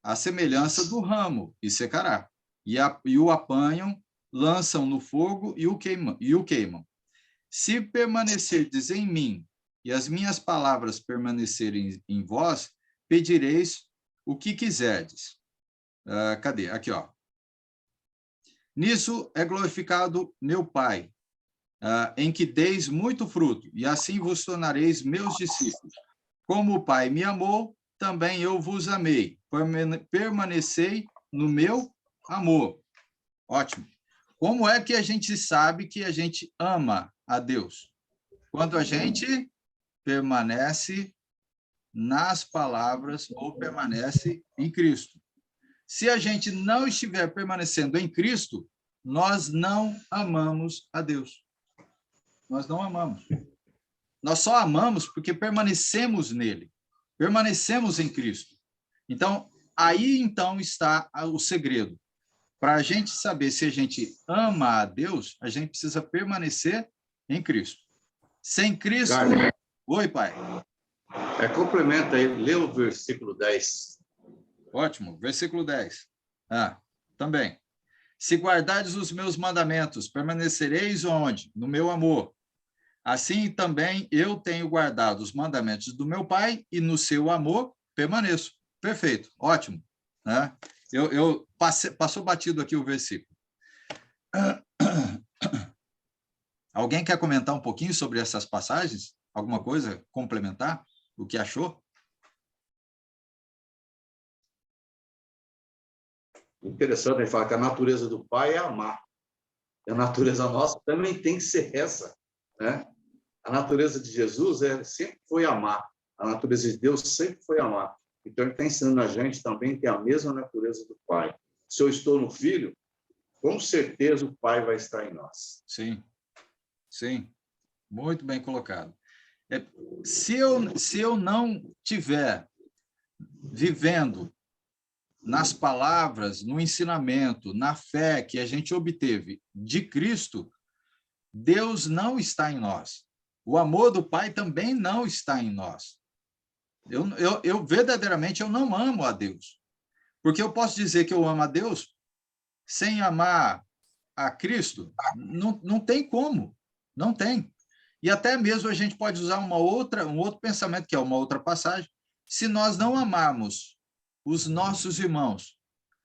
à semelhança do ramo, e secará. E o apanham, lançam no fogo e o queimam. Se permanecerdes em mim, e as minhas palavras permanecerem em vós, pedireis o que quiserdes. Cadê? Aqui, ó. Nisso é glorificado meu Pai, em que deis muito fruto, e assim vos tornareis meus discípulos. Como o Pai me amou, também eu vos amei. Permanecei no meu amor. Ótimo. Como é que a gente sabe que a gente ama a Deus? Quando a gente permanece nas palavras ou permanece em Cristo. Se a gente não estiver permanecendo em Cristo, nós não amamos a Deus. Nós não amamos. Nós só amamos porque permanecemos nele, permanecemos em Cristo. Então, aí então está o segredo. Para a gente saber se a gente ama a Deus, a gente precisa permanecer em Cristo. Sem Cristo... Carlos, Oi, pai. Complementa aí, lê o versículo 10. Ótimo, versículo 10. Também. Se guardardes os meus mandamentos, permanecereis onde? No meu amor. Assim também eu tenho guardado os mandamentos do meu Pai e no seu amor permaneço. Perfeito, ótimo. Né? Passou batido aqui o versículo. Alguém quer comentar um pouquinho sobre essas passagens? Alguma coisa? Complementar? O que achou? Interessante, ele fala que a natureza do Pai é amar. E a natureza nossa também tem que ser essa. Né? A natureza de Jesus sempre foi amar. A natureza de Deus sempre foi amar. Então, ele está ensinando a gente também a ter a mesma natureza do Pai. Se eu estou no Filho, com certeza o Pai vai estar em nós. Sim, sim, muito bem colocado. Se eu não tiver vivendo nas palavras, no ensinamento, na fé que a gente obteve de Cristo, Deus não está em nós. O amor do Pai também não está em nós. Eu verdadeiramente eu não amo a Deus. Porque eu posso dizer que eu amo a Deus sem amar a Cristo? Não tem como. Não tem. E até mesmo a gente pode usar um outro pensamento, que é uma outra passagem. Se nós não amarmos os nossos irmãos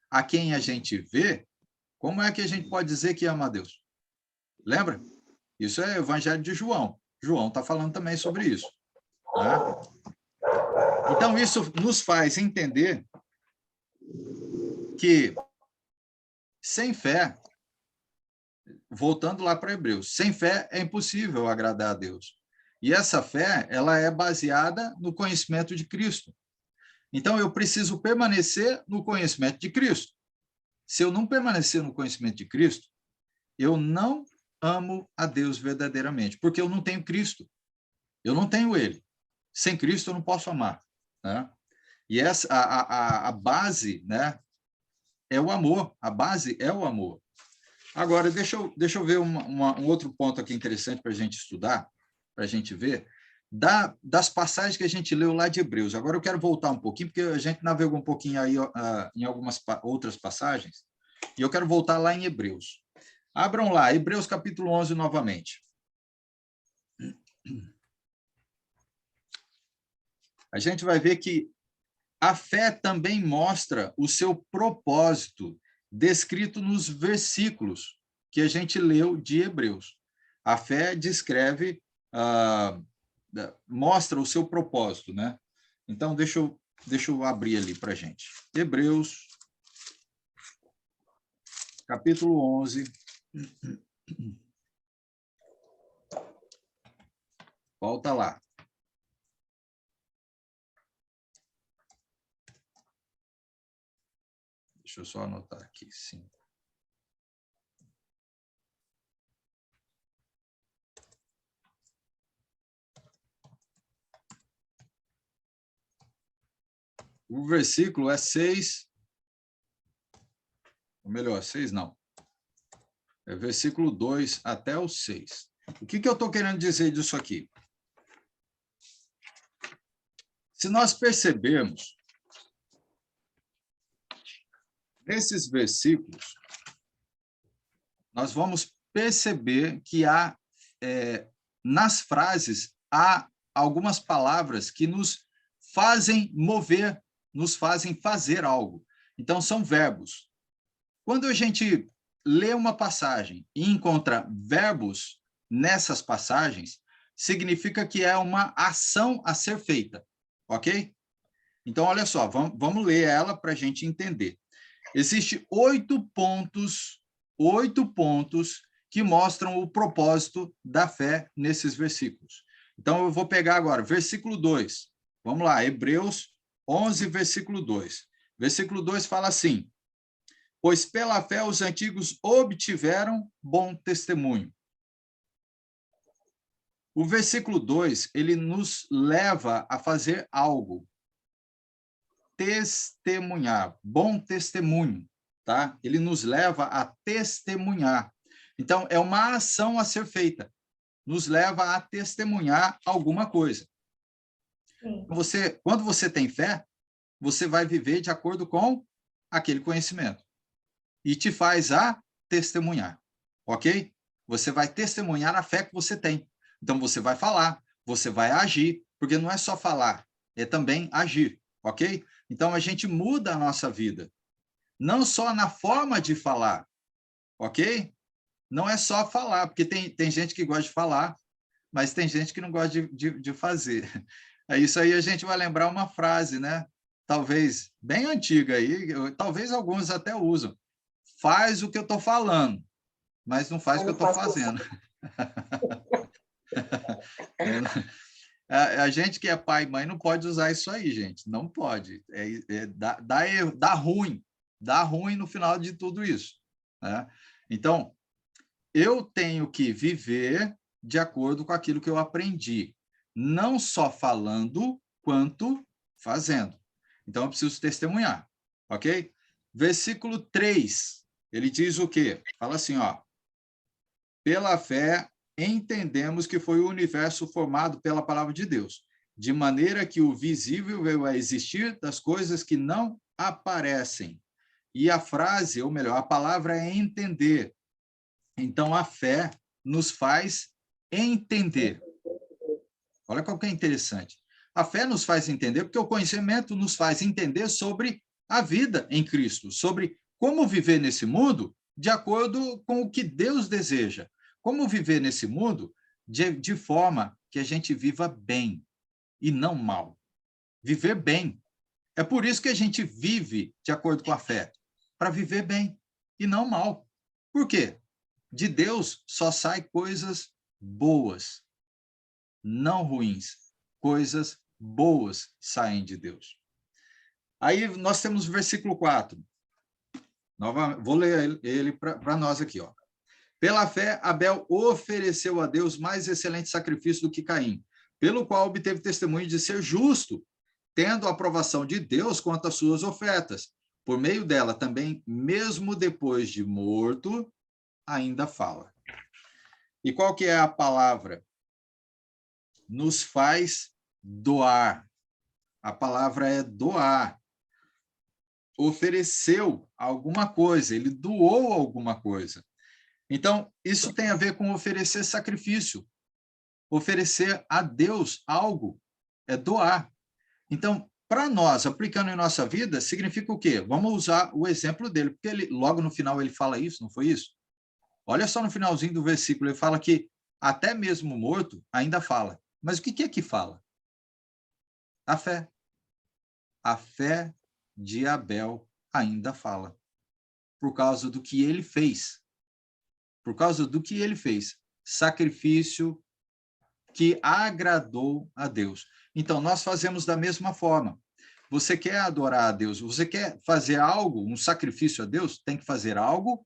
a quem a gente vê, como é que a gente pode dizer que ama a Deus? Lembra? Isso é o Evangelho de João. João está falando também sobre isso. Tá? Então, isso nos faz entender que, sem fé, voltando lá para Hebreus, sem fé é impossível agradar a Deus. E essa fé, ela é baseada no conhecimento de Cristo. Então, eu preciso permanecer no conhecimento de Cristo. Se eu não permanecer no conhecimento de Cristo, eu não amo a Deus verdadeiramente, porque eu não tenho Cristo. Eu não tenho Ele. Sem Cristo, eu não posso amar. Né? E essa, a base, né, é o amor. A base é o amor. Agora, deixa eu ver um outro ponto aqui interessante para a gente estudar, para a gente ver, das passagens que a gente leu lá de Hebreus. Agora eu quero voltar um pouquinho, porque a gente navegou um pouquinho aí em algumas outras passagens, e eu quero voltar lá em Hebreus. Abram lá, Hebreus capítulo 11 novamente. A gente vai ver que a fé também mostra o seu propósito descrito nos versículos que a gente leu de Hebreus. A fé descreve, mostra o seu propósito, né? Então, deixa eu abrir ali para a gente. Hebreus, capítulo 11. Volta lá. Deixa eu só anotar aqui, 5. O versículo é 6, ou melhor, 6 não. É versículo 2 até o 6. O que eu estou querendo dizer disso aqui? Se nós percebermos, nesses versículos, nós vamos perceber que nas frases, há algumas palavras que nos fazem mover, nos fazem fazer algo. Então, são verbos. Quando a gente lê uma passagem e encontra verbos nessas passagens, significa que é uma ação a ser feita, ok? Então, olha só, vamos ler ela para a gente entender. Existem 8 pontos que mostram o propósito da fé nesses versículos. Então, eu vou pegar agora, versículo 2. Vamos lá, Hebreus 11, versículo 2. Versículo 2 fala assim: pois pela fé os antigos obtiveram bom testemunho. O versículo 2, ele nos leva a fazer algo. Testemunhar, bom testemunho, tá? Ele nos leva a testemunhar. Então, é uma ação a ser feita. Nos leva a testemunhar alguma coisa. Sim. Quando você tem fé, você vai viver de acordo com aquele conhecimento. E te faz a testemunhar, ok? Você vai testemunhar a fé que você tem. Então, você vai falar, você vai agir, porque não é só falar, é também agir, ok? Então, a gente muda a nossa vida. Não só na forma de falar, ok? Não é só falar, porque tem gente que gosta de falar, mas tem gente que não gosta de fazer. É isso aí, a gente vai lembrar uma frase, né? Talvez bem antiga aí, talvez alguns até usam. Faz o que eu estou falando, mas não faz o que eu estou fazendo. A gente que é pai e mãe não pode usar isso aí, gente. Não pode. Dá erro, dá ruim no final de tudo isso, né? Então, eu tenho que viver de acordo com aquilo que eu aprendi, não só falando, quanto fazendo. Então, eu preciso testemunhar, ok? Versículo 3, ele diz o quê? Fala assim, ó. Pela fé, entendemos que foi o universo formado pela palavra de Deus, de maneira que o visível veio a existir das coisas que não aparecem. E a frase, ou melhor, a palavra é entender. Então, a fé nos faz entender. Olha qual que é interessante. A fé nos faz entender, porque o conhecimento nos faz entender sobre a vida em Cristo, sobre como viver nesse mundo de acordo com o que Deus deseja. Como viver nesse mundo de forma que a gente viva bem e não mal. Viver bem. É por isso que a gente vive de acordo com a fé, para viver bem e não mal. Por quê? De Deus só sai coisas boas, não ruins. Coisas boas saem de Deus. Aí nós temos o versículo 4. Vou ler ele para nós aqui, ó. Pela fé, Abel ofereceu a Deus mais excelente sacrifício do que Caim, pelo qual obteve testemunho de ser justo, tendo a aprovação de Deus quanto às suas ofertas. Por meio dela também, mesmo depois de morto, ainda fala. E qual que é a palavra? Nos faz doar. A palavra é doar. Ofereceu alguma coisa, ele doou alguma coisa. Então, isso tem a ver com oferecer sacrifício. Oferecer a Deus algo é doar. Então, para nós, aplicando em nossa vida, significa o quê? Vamos usar o exemplo dele, porque logo no final ele fala isso, não foi isso? Olha só no finalzinho do versículo, ele fala que até mesmo morto ainda fala. Mas o que é que fala? A fé. A fé de Abel ainda fala. Por causa do que ele fez. Por causa do que ele fez. Sacrifício que agradou a Deus. Então, nós fazemos da mesma forma. Você quer adorar a Deus, você quer fazer algo, um sacrifício a Deus, tem que fazer algo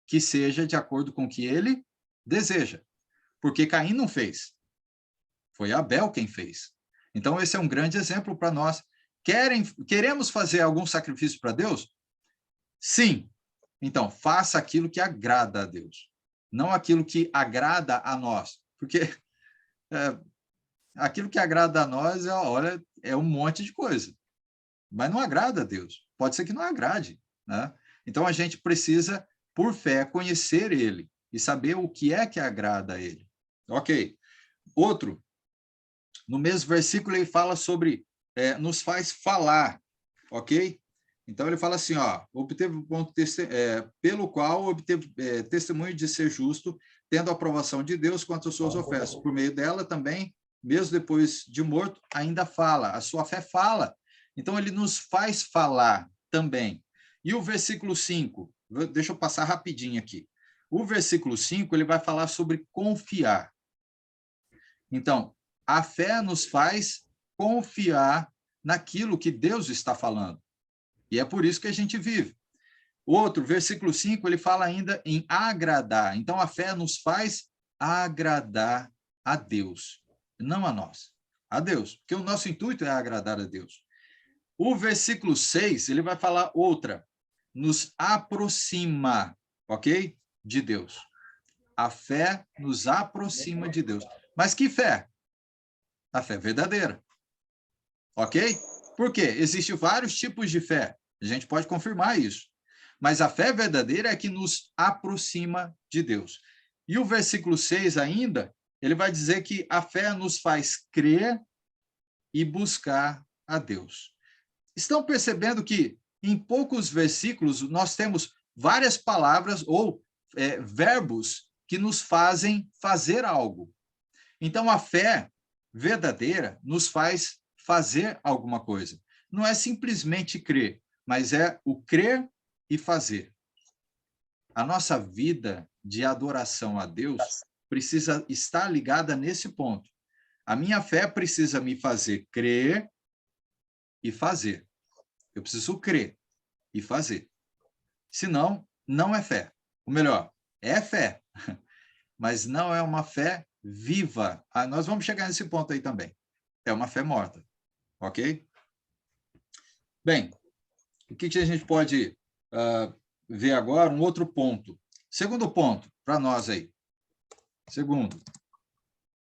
que seja de acordo com o que ele deseja. Porque Caim não fez. Foi Abel quem fez. Então, esse é um grande exemplo para nós. Queremos fazer algum sacrifício para Deus? Sim. Então, faça aquilo que agrada a Deus. Não aquilo que agrada a nós. Porque aquilo que agrada a nós, olha, é um monte de coisa. Mas não agrada a Deus. Pode ser que não agrade, né? Então, a gente precisa, por fé, conhecer ele e saber o que é que agrada a ele. Ok. Outro, no mesmo versículo, ele fala sobre nos faz falar, ok? Então, ele fala assim, ó, pelo qual obteve testemunho de ser justo, tendo a aprovação de Deus quanto às suas ofertas. Por meio dela também, mesmo depois de morto, ainda fala. A sua fé fala. Então, ele nos faz falar também. E o versículo 5, deixa eu passar rapidinho aqui. O versículo 5, ele vai falar sobre confiar. Então, a fé nos faz confiar naquilo que Deus está falando. E é por isso que a gente vive. O outro, versículo 5, ele fala ainda em agradar. Então, a fé nos faz agradar a Deus, não a nós, a Deus, porque o nosso intuito é agradar a Deus. O versículo 6, ele vai falar outra, nos aproxima, ok? De Deus. A fé nos aproxima de Deus. Mas que fé? A fé verdadeira. Ok? Por quê? Existem vários tipos de fé. A gente pode confirmar isso. Mas a fé verdadeira é que nos aproxima de Deus. E o versículo 6 ainda, ele vai dizer que a fé nos faz crer e buscar a Deus. Estão percebendo que em poucos versículos nós temos várias palavras ou verbos que nos fazem fazer algo. Então, a fé verdadeira nos faz fazer alguma coisa. Não é simplesmente crer, mas é o crer e fazer. A nossa vida de adoração a Deus precisa estar ligada nesse ponto. A minha fé precisa me fazer crer e fazer. Eu preciso crer e fazer. Senão, não é fé. Ou melhor, é fé, mas não é uma fé viva. Nós vamos chegar nesse ponto aí também. É uma fé morta. Ok? Bem, o que a gente pode ver agora? Um outro ponto. Segundo ponto, para nós aí. Segundo.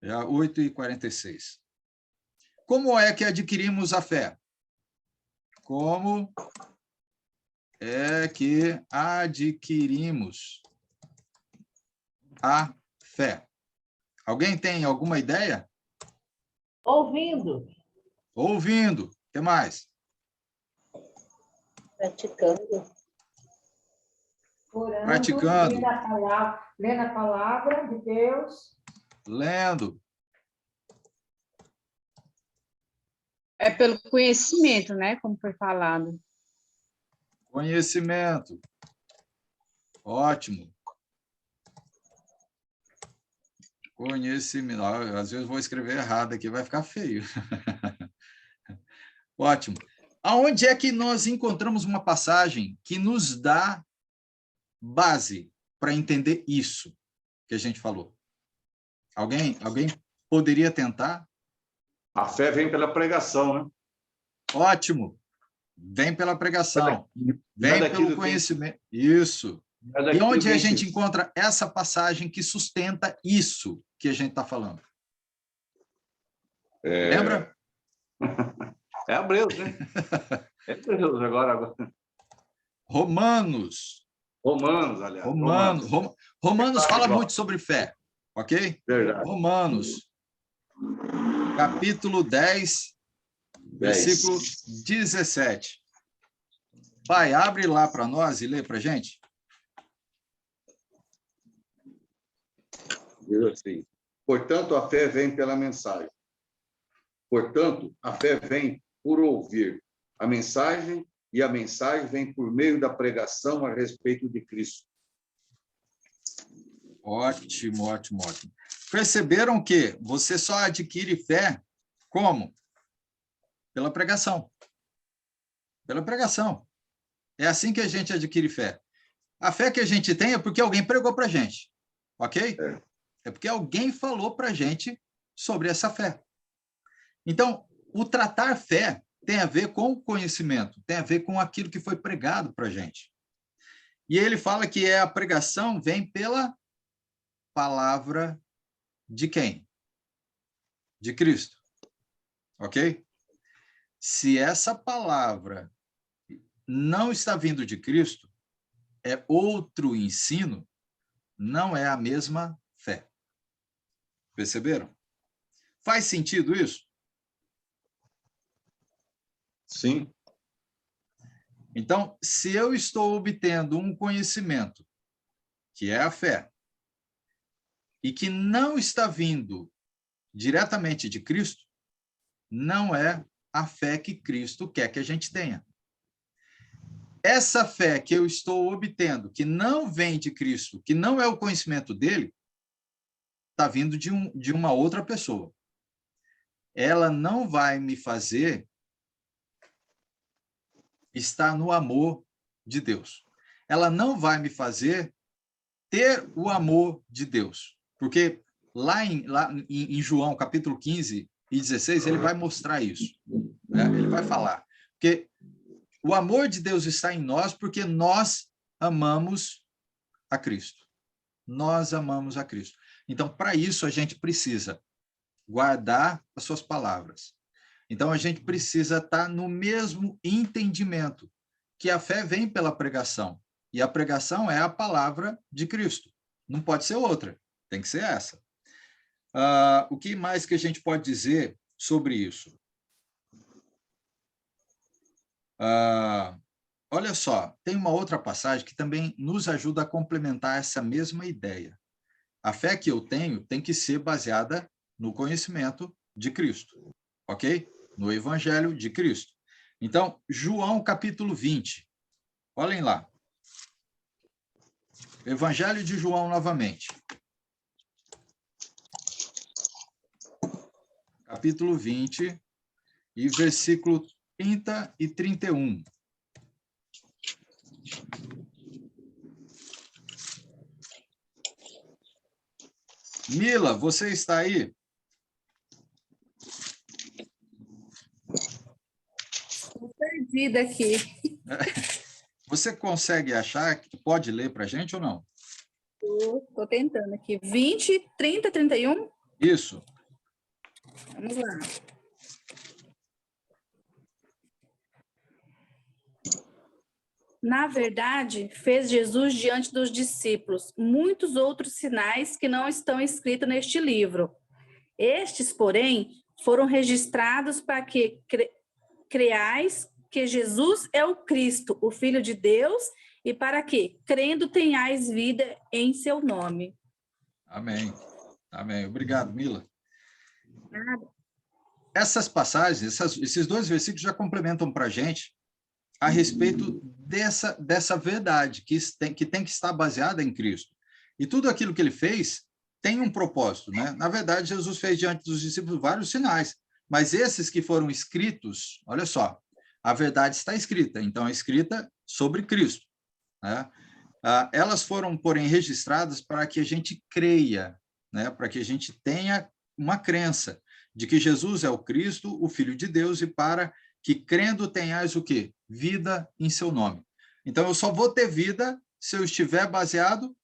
Já 8h46. Como é que adquirimos a fé? Como é que adquirimos a fé? Alguém tem alguma ideia? Ouvindo. Ouvindo. O que mais? Praticando. Orando, Praticando. lendo a palavra de Deus. Lendo. É pelo conhecimento, né? Como foi falado. Conhecimento. Ótimo. Conhecimento. Às vezes vou escrever errado aqui, vai ficar feio. Ótimo. Aonde é que nós encontramos uma passagem que nos dá base para entender isso que a gente falou? Alguém poderia tentar? A fé vem pela pregação, né? Ótimo. Vem pela pregação. Vem pelo conhecimento. Isso. E onde a gente encontra essa passagem que sustenta isso que a gente está falando? Lembra? É Hebreus, né? É Hebreus agora. Romanos. Aliás. Romanos fala muito sobre fé, ok? Verdade. Romanos, capítulo 10, versículo 17. Pai, abre lá para nós e lê para a gente. Diz assim: portanto, a fé vem pela mensagem. Portanto, a fé vem por ouvir a mensagem, e a mensagem vem por meio da pregação a respeito de Cristo. Ótimo, ótimo, ótimo. Perceberam que você só adquire fé como? Pela pregação. Pela pregação. É assim que a gente adquire fé. A fé que a gente tem é porque alguém pregou para a gente, ok? É porque alguém falou para a gente sobre essa fé. Então, o tratar fé tem a ver com o conhecimento, tem a ver com aquilo que foi pregado para a gente. E ele fala que a pregação vem pela palavra de quem? De Cristo. Ok? Se essa palavra não está vindo de Cristo, é outro ensino, não é a mesma fé. Perceberam? Faz sentido isso? Sim. Então, se eu estou obtendo um conhecimento, que é a fé, e que não está vindo diretamente de Cristo, não é a fé que Cristo quer que a gente tenha. Essa fé que eu estou obtendo, que não vem de Cristo, que não é o conhecimento dele, está vindo de uma outra pessoa. Ela não vai me fazer estar no amor de Deus. Ela não vai me fazer ter o amor de Deus. Porque lá em João, capítulo 15 e 16, ele vai mostrar isso. Né? Ele vai falar. Porque o amor de Deus está em nós porque nós amamos a Cristo. Nós amamos a Cristo. Então, para isso, a gente precisa guardar as suas palavras. Então, a gente precisa estar no mesmo entendimento, que a fé vem pela pregação. E a pregação é a palavra de Cristo. Não pode ser outra, tem que ser essa. O que mais que a gente pode dizer sobre isso? Olha só, tem uma outra passagem que também nos ajuda a complementar essa mesma ideia. A fé que eu tenho tem que ser baseada no conhecimento de Cristo, ok? No Evangelho de Cristo. Então, João capítulo 20. Olhem lá. Evangelho de João novamente. capítulo 20, e versículo 30 e 31. Mila, você está aí? Estou perdida aqui. Você consegue achar? Pode ler para a gente ou não? Estou tentando aqui. 20, 30, 31? Isso. Vamos lá. Na verdade, fez Jesus diante dos discípulos muitos outros sinais que não estão escritos neste livro. Estes, porém, foram registrados para que creais que Jesus é o Cristo, o Filho de Deus, e para que, crendo, tenhais vida em seu nome. Amém. Amém. Obrigado, Mila. Nada. Essas passagens, esses dois versículos já complementam para a gente a respeito dessa verdade que tem que estar baseada em Cristo. E tudo aquilo que ele fez tem um propósito, né? Na verdade, Jesus fez diante dos discípulos vários sinais, mas esses que foram escritos, olha só, a verdade está escrita, então é escrita sobre Cristo, né? Elas foram, porém, registradas para que a gente creia, né? Para que a gente tenha uma crença de que Jesus é o Cristo, o Filho de Deus, e para que, crendo, tenhais o quê? Vida em seu nome. Então, eu só vou ter vida se eu estiver baseado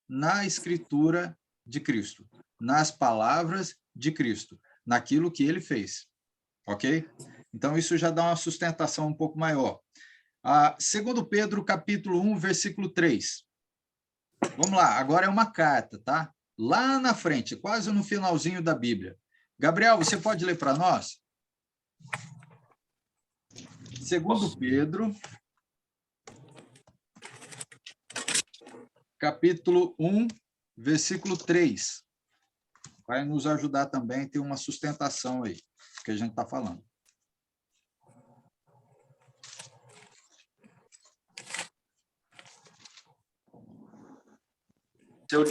na Escritura de Cristo, nas palavras de Cristo, naquilo que ele fez, ok? Então, isso já dá uma sustentação um pouco maior. 2 Pedro, capítulo 1, versículo 3. Vamos lá, agora é uma carta, tá? Lá na frente, quase no finalzinho da Bíblia. Gabriel, você pode ler para nós? 2 Pedro, capítulo 1, versículo 3. Vai nos ajudar também a ter uma sustentação aí, que a gente está falando. Seu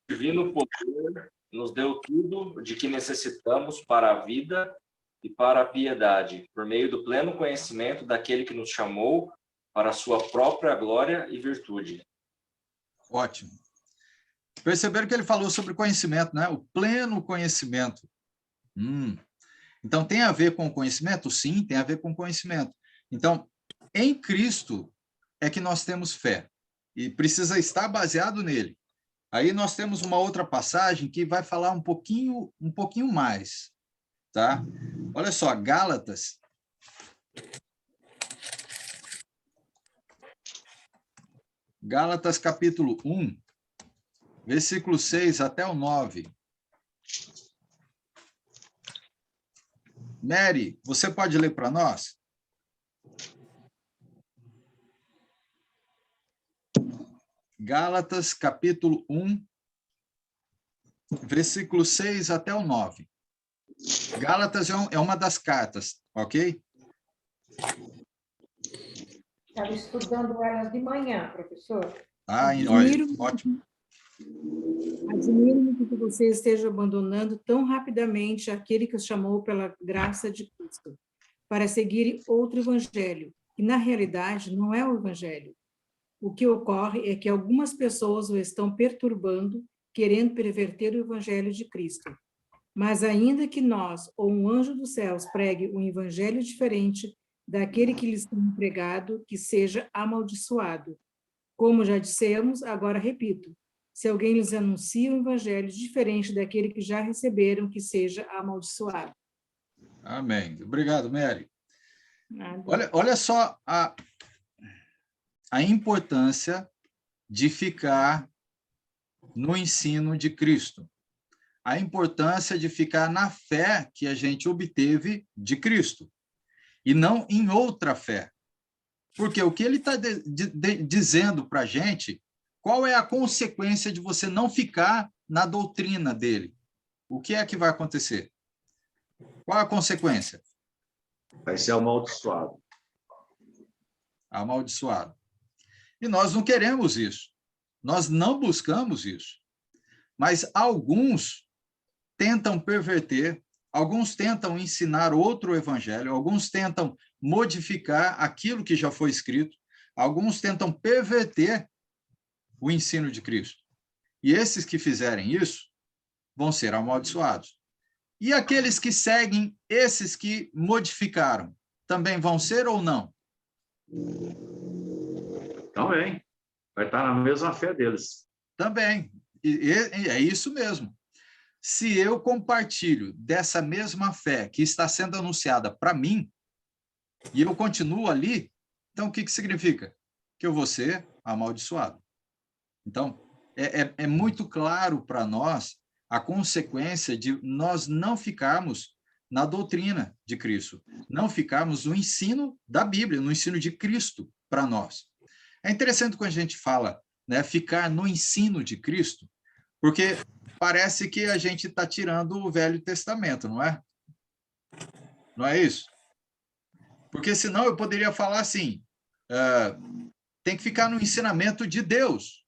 divino poder nos deu tudo de que necessitamos para a vida e para a piedade, por meio do pleno conhecimento daquele que nos chamou para a sua própria glória e virtude. Ótimo. Perceberam que ele falou sobre conhecimento, né? O pleno conhecimento. Então, tem a ver com o conhecimento? Sim, tem a ver com o conhecimento. Então, em Cristo é que nós temos fé, e precisa estar baseado nele. Aí nós temos uma outra passagem que vai falar um pouquinho mais, tá? Olha só, Gálatas. Gálatas, capítulo 1, versículo 6 até o 9. Mary, você pode ler para nós? Gálatas, capítulo 1, versículo 6 até o 9. Gálatas é uma das cartas, ok? Estava estudando elas de manhã, professor. Olha, ótimo. Admiro muito que você esteja abandonando tão rapidamente aquele que os chamou pela graça de Cristo, para seguir outro evangelho, que na realidade não é o evangelho. O que ocorre é que algumas pessoas o estão perturbando, querendo perverter o evangelho de Cristo. Mas ainda que nós, ou um anjo dos céus, pregue um evangelho diferente daquele que lhes tem empregado, que seja amaldiçoado. Como já dissemos, agora repito, se alguém lhes anuncia um evangelho diferente daquele que já receberam, que seja amaldiçoado. Amém. Obrigado, Mary. Nada. Olha só a importância de ficar no ensino de Cristo. A importância de ficar na fé que a gente obteve de Cristo, e não em outra fé. Porque o que ele está dizendo para a gente, qual é a consequência de você não ficar na doutrina dele? O que é que vai acontecer? Qual a consequência? Vai ser amaldiçoado. Amaldiçoado. E nós não queremos isso. Nós não buscamos isso. Mas alguns tentam perverter, alguns tentam ensinar outro evangelho, alguns tentam modificar aquilo que já foi escrito, alguns tentam perverter o ensino de Cristo. E esses que fizerem isso vão ser amaldiçoados. E aqueles que seguem esses que modificaram, também vão ser ou não? Também. Vai estar na mesma fé deles. Também. E é isso mesmo. Se eu compartilho dessa mesma fé que está sendo anunciada para mim, e eu continuo ali, então o que significa? Que eu vou ser amaldiçoado. Então, é muito claro para nós a consequência de nós não ficarmos na doutrina de Cristo, não ficarmos no ensino da Bíblia, no ensino de Cristo para nós. É interessante quando a gente fala, né, ficar no ensino de Cristo, porque parece que a gente está tirando o Velho Testamento, não é? Não é isso? Porque senão eu poderia falar assim, tem que ficar no ensinamento de Deus.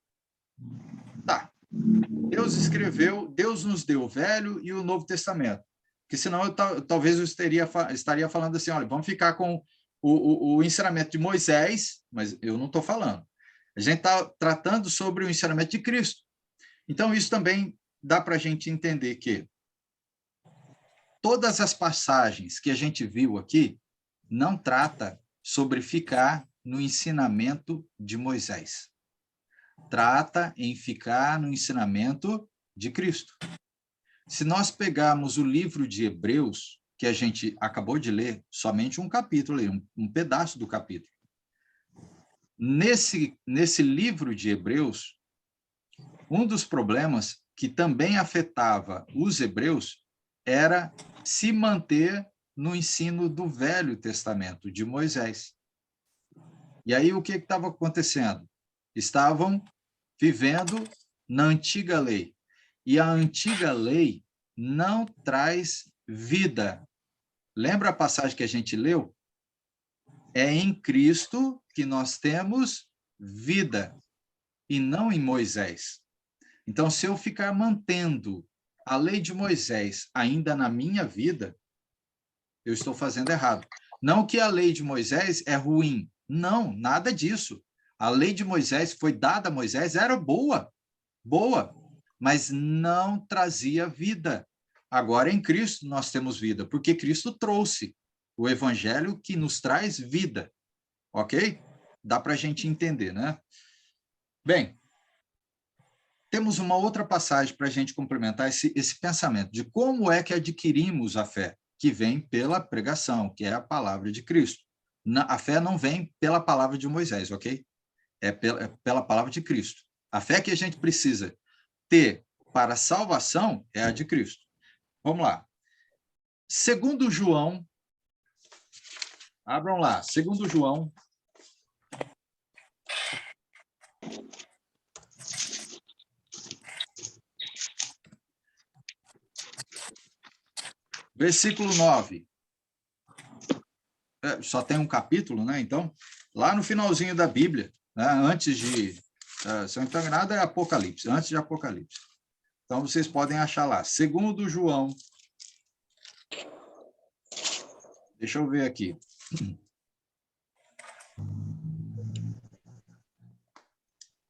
Tá. Deus escreveu, Deus nos deu o Velho e o Novo Testamento. Porque senão talvez eu estaria falando assim, olha, vamos ficar com o ensinamento de Moisés, mas eu não estou falando. A gente está tratando sobre o ensinamento de Cristo. Então, isso também dá para a gente entender que todas as passagens que a gente viu aqui não trata sobre ficar no ensinamento de Moisés. Trata em ficar no ensinamento de Cristo. Se nós pegarmos o livro de Hebreus, que a gente acabou de ler, somente um capítulo, um pedaço do capítulo. Nesse livro de Hebreus, um dos problemas que também afetava os hebreus era se manter no ensino do Velho Testamento, de Moisés. E aí o que estava acontecendo? Estavam vivendo na antiga lei. E a antiga lei não traz vida. Lembra a passagem que a gente leu? É em Cristo que nós temos vida, e não em Moisés. Então, se eu ficar mantendo a lei de Moisés ainda na minha vida, eu estou fazendo errado. Não que a lei de Moisés é ruim. Não, nada disso. A lei de Moisés foi dada a Moisés, era boa, mas não trazia vida. Agora, em Cristo, nós temos vida, porque Cristo trouxe o evangelho que nos traz vida. Ok? Dá para a gente entender, né? Bem, temos uma outra passagem para a gente complementar esse pensamento de como é que adquirimos a fé, que vem pela pregação, que é a palavra de Cristo. A fé não vem pela palavra de Moisés, ok? É pela palavra de Cristo. A fé que a gente precisa ter para a salvação é a de Cristo. Vamos lá. Segundo João, abram lá, segundo João, versículo 9. Só tem um capítulo, né? Então, lá no finalzinho da Bíblia, né? Antes de... se eu não estou enganado, é Apocalipse, antes de Apocalipse. Então, vocês podem achar lá. Segundo João... Deixa eu ver aqui.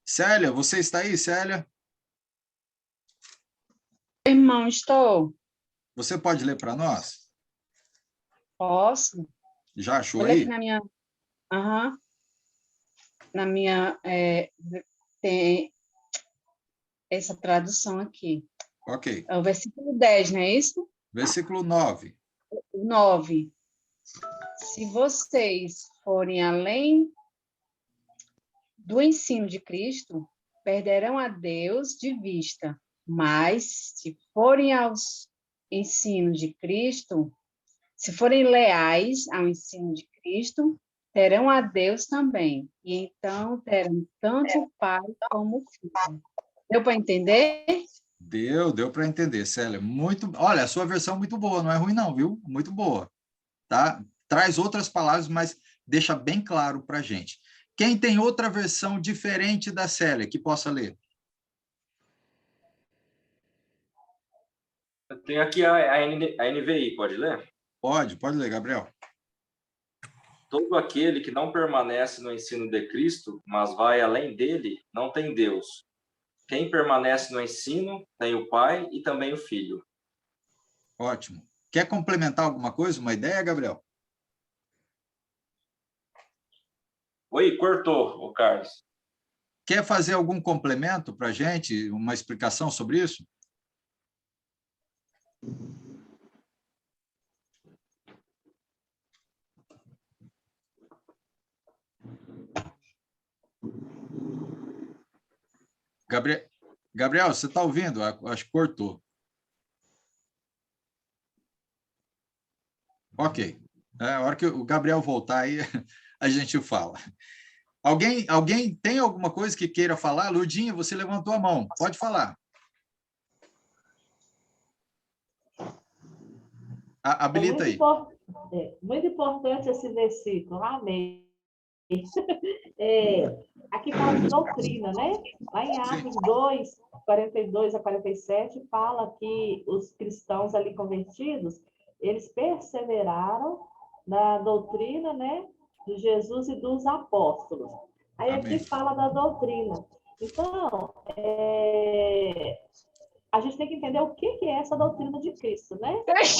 Célia, você está aí, Célia? Irmão, estou. Você pode ler para nós? Posso? Já achou Olha aí? aqui na minha... Aham. Na minha... tem essa tradução aqui. Ok. É o versículo 10, não é isso? Versículo 9. 9. Se vocês forem além do ensino de Cristo, perderão a Deus de vista. Mas, se forem aos ensinos de Cristo, se forem leais ao ensino de Cristo, terão a Deus também. E então terão tanto o Pai como o Filho. Deu para entender? Deu para entender, Célia. Muito, olha, a sua versão é muito boa, não é ruim não, viu? Muito boa. Tá? Traz outras palavras, mas deixa bem claro para a gente. Quem tem outra versão diferente da Célia, que possa ler? Eu tenho aqui a NVI, pode ler? Pode ler, Gabriel. Todo aquele que não permanece no ensino de Cristo, mas vai além dele, não tem Deus. Quem permanece no ensino tem o Pai e também o Filho. Ótimo. Quer complementar alguma coisa, uma ideia, Gabriel? Oi, cortou, o Carlos. Quer fazer algum complemento para a gente, uma explicação sobre isso? Gabriel, você está ouvindo? Acho que cortou. Ok. A hora que o Gabriel voltar aí, a gente fala. Alguém tem alguma coisa que queira falar? Lurdinha, você levantou a mão. Pode falar. Habilita aí. Muito importante esse versículo. Amém. Aqui fala de doutrina, né? Lá em Atos 2, 42 a 47, fala que os cristãos ali convertidos, eles perseveraram na doutrina, né, de Jesus e dos apóstolos. Aí aqui fala da doutrina. Então, a gente tem que entender o que é essa doutrina de Cristo, né?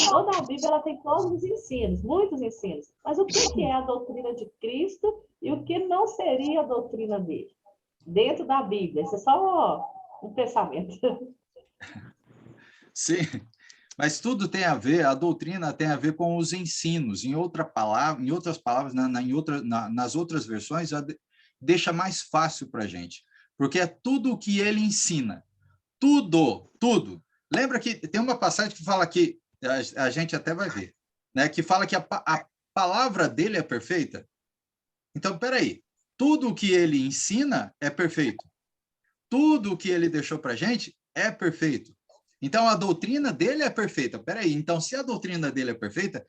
Toda a Bíblia ela tem todos os ensinos, muitos ensinos. Mas o que é a doutrina de Cristo e o que não seria a doutrina dele? Dentro da Bíblia. Isso é só um pensamento. Sim, mas tudo tem a ver, a doutrina tem a ver com os ensinos. Em outras palavras, nas outras versões, deixa mais fácil para a gente, porque é tudo o que ele ensina. Tudo. Lembra que tem uma passagem que fala que, a gente até vai ver, né? Que fala que a palavra dele é perfeita. Então, espera aí, tudo o que ele ensina é perfeito. Tudo o que ele deixou para a gente é perfeito. Então, a doutrina dele é perfeita. Espera aí, então, se a doutrina dele é perfeita,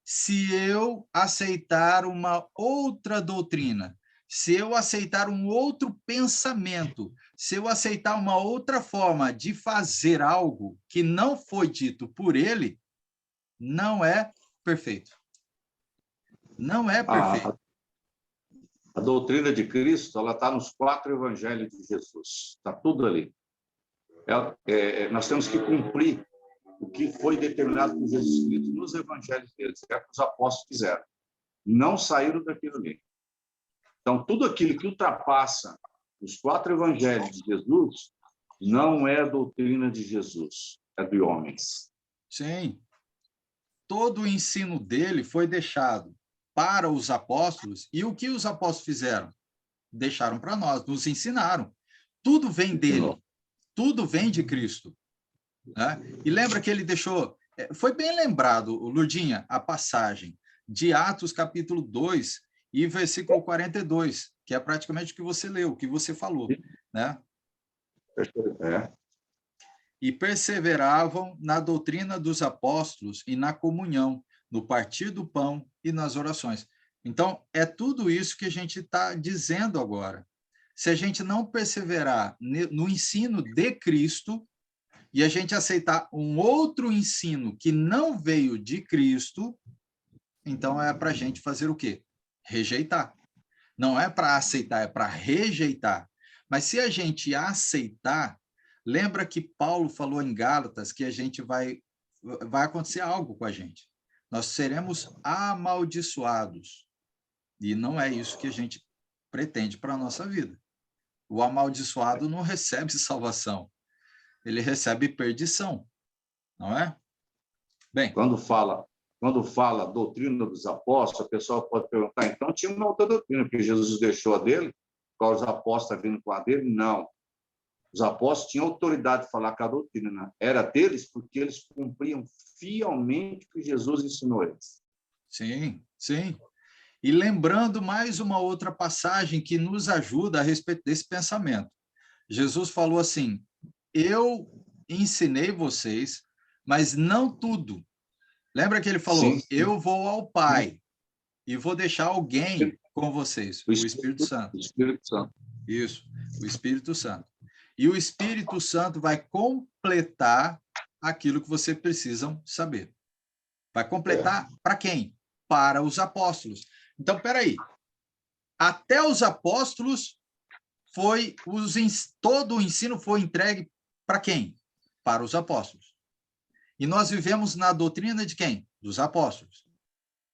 se eu aceitar uma outra doutrina, se eu aceitar um outro pensamento, se eu aceitar uma outra forma de fazer algo que não foi dito por ele, não é perfeito. Não é perfeito. A doutrina de Cristo, ela está nos 4 evangelhos de Jesus. Está tudo ali. Nós temos que cumprir o que foi determinado por Jesus Cristo nos evangelhos deles, que os apóstolos fizeram. Não saíram daquilo ali. Então, tudo aquilo que ultrapassa os 4 evangelhos de Jesus não é a doutrina de Jesus, é de homens. Sim. Todo o ensino dele foi deixado para os apóstolos, e o que os apóstolos fizeram? Deixaram para nós, nos ensinaram. Tudo vem dele, tudo vem de Cristo. Né? E lembra que ele deixou... Foi bem lembrado, Lurdinha, a passagem de Atos, capítulo 2, e versículo 42, que é praticamente o que você leu, o que você falou. Né? E perseveravam na doutrina dos apóstolos e na comunhão, no partir do pão e nas orações. Então, é tudo isso que a gente está dizendo agora. Se a gente não perseverar no ensino de Cristo e a gente aceitar um outro ensino que não veio de Cristo, então é para a gente fazer o quê? Rejeitar. Não é para aceitar, é para rejeitar. Mas se a gente aceitar, lembra que Paulo falou em Gálatas que a gente vai acontecer algo com a gente. Nós seremos amaldiçoados. E não é isso que a gente pretende para a nossa vida. O amaldiçoado não recebe salvação. Ele recebe perdição. Não é? Bem, quando fala a doutrina dos apóstolos, a pessoa pode perguntar, então tinha uma outra doutrina, porque Jesus deixou a dele, qual os apóstolos estão vindo com a dele? Não. Os apóstolos tinham autoridade de falar com a doutrina, né? Era deles porque eles cumpriam fielmente o que Jesus ensinou eles. Sim, sim. E lembrando mais uma outra passagem que nos ajuda a respeito desse pensamento. Jesus falou assim, eu ensinei vocês, mas não tudo. Lembra que ele falou, sim. Eu vou ao Pai e vou deixar alguém com vocês, o Espírito Santo. O Espírito Santo. Isso, o Espírito Santo. E o Espírito Santo vai completar aquilo que vocês precisam saber. Vai completar para quem? Para os apóstolos. Então, espera aí. Até os apóstolos, todo o ensino foi entregue para quem? Para os apóstolos. E nós vivemos na doutrina de quem? Dos apóstolos.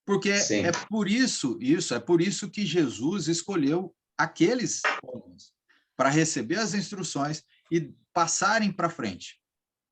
Porque Sim. é por isso que Jesus escolheu aqueles homens para receber as instruções e passarem para frente.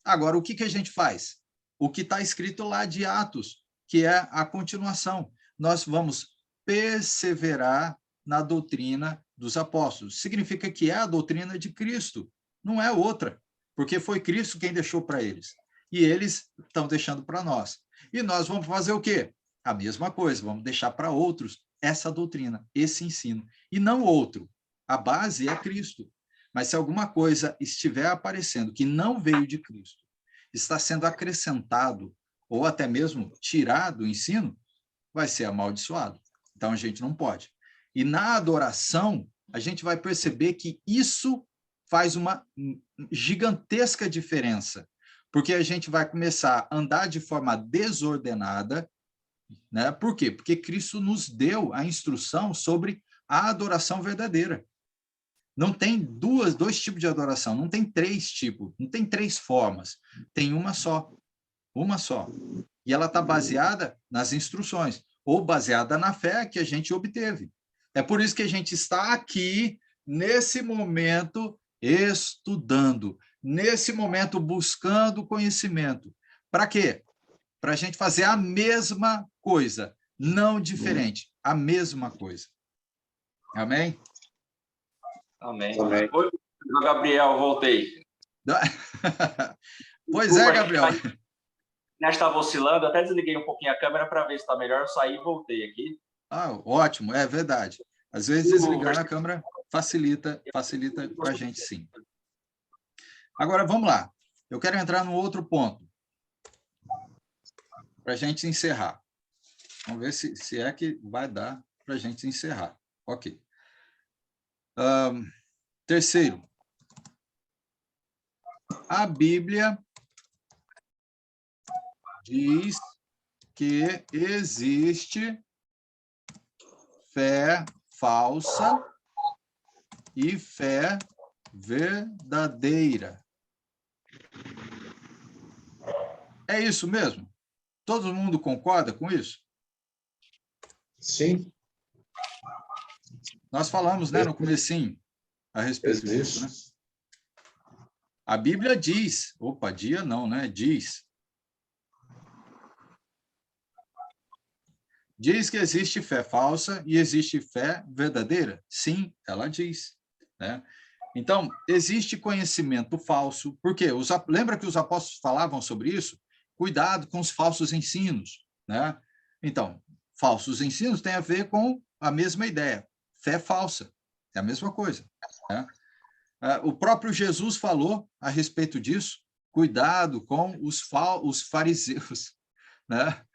Agora, o que a gente faz? O que está escrito lá de Atos, que é a continuação. Nós vamos perseverar na doutrina dos apóstolos. Significa que é a doutrina de Cristo, não é outra, porque foi Cristo quem deixou para eles. E eles estão deixando para nós. E nós vamos fazer o quê? A mesma coisa, vamos deixar para outros essa doutrina, esse ensino, e não outro. A base é Cristo. Mas se alguma coisa estiver aparecendo que não veio de Cristo, está sendo acrescentado ou até mesmo tirado do ensino, vai ser amaldiçoado. Então, a gente não pode. E na adoração, a gente vai perceber que isso faz uma gigantesca diferença, porque a gente vai começar a andar de forma desordenada, né? Por quê? Porque Cristo nos deu a instrução sobre a adoração verdadeira. Não tem dois tipos de adoração, não tem 3 tipos, não tem 3 formas, tem uma só. Uma só. E ela está baseada nas instruções, ou baseada na fé que a gente obteve. É por isso que a gente está aqui, nesse momento, estudando, nesse momento, buscando conhecimento. Para quê? Para a gente fazer a mesma coisa, não diferente, a mesma coisa. Amém? Amém. Amém. Oi, Gabriel, voltei. Pois é, Gabriel. Já estava oscilando, até desliguei um pouquinho a câmera para ver se está melhor. Eu saí e voltei aqui. Ah, ótimo, é verdade. Às vezes desligar a câmera facilita para a gente, sim. Agora, vamos lá. Eu quero entrar no outro ponto, para a gente encerrar. Vamos ver se é que vai dar para a gente encerrar. Ok. Terceiro, a Bíblia diz que existe fé falsa e fé verdadeira. É isso mesmo? Todo mundo concorda com isso? Sim. Nós falamos, né, no comecinho a respeito disso, né? A Bíblia diz, dia não, né? Diz que existe fé falsa e existe fé verdadeira? Sim, ela diz, né? Então, existe conhecimento falso, porque lembra que os apóstolos falavam sobre isso? Cuidado com os falsos ensinos, né? Então, falsos ensinos têm a ver com a mesma ideia, fé falsa, é a mesma coisa, né? O próprio Jesus falou a respeito disso, cuidado com os fariseus, né?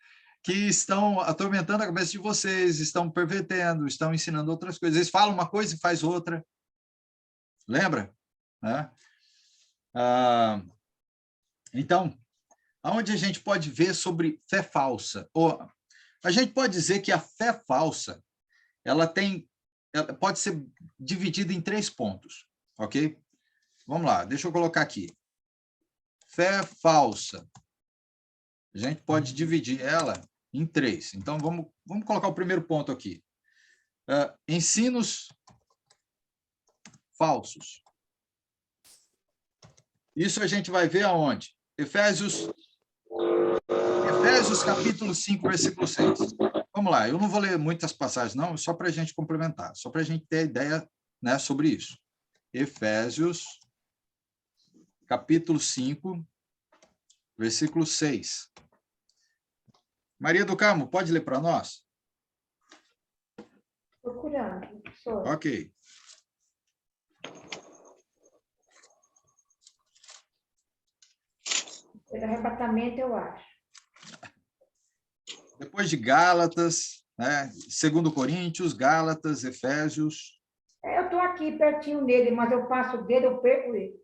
Que estão atormentando a cabeça de vocês, estão pervertendo, estão ensinando outras coisas. Eles falam uma coisa e faz outra. Lembra? Né? Então, aonde a gente pode ver sobre fé falsa? A gente pode dizer que a fé falsa, ela pode ser dividida em 3 pontos, ok? Vamos lá, deixa eu colocar aqui. Fé falsa. A gente pode dividir ela em 3. Então, vamos colocar o primeiro ponto aqui. Ensinos falsos. Isso a gente vai ver aonde? Efésios capítulo 5, versículo 6. Vamos lá, eu não vou ler muitas passagens, não, só para a gente complementar, só para a gente ter ideia, né, sobre isso. Efésios, capítulo 5, versículo 6. Maria do Carmo, pode ler para nós? Procurando, professor. Ok. Pelo arrebatamento, eu acho. Depois de Gálatas, né? 2 Coríntios, Gálatas, Efésios. Eu estou aqui pertinho nele, mas eu passo o dedo, eu perco ele.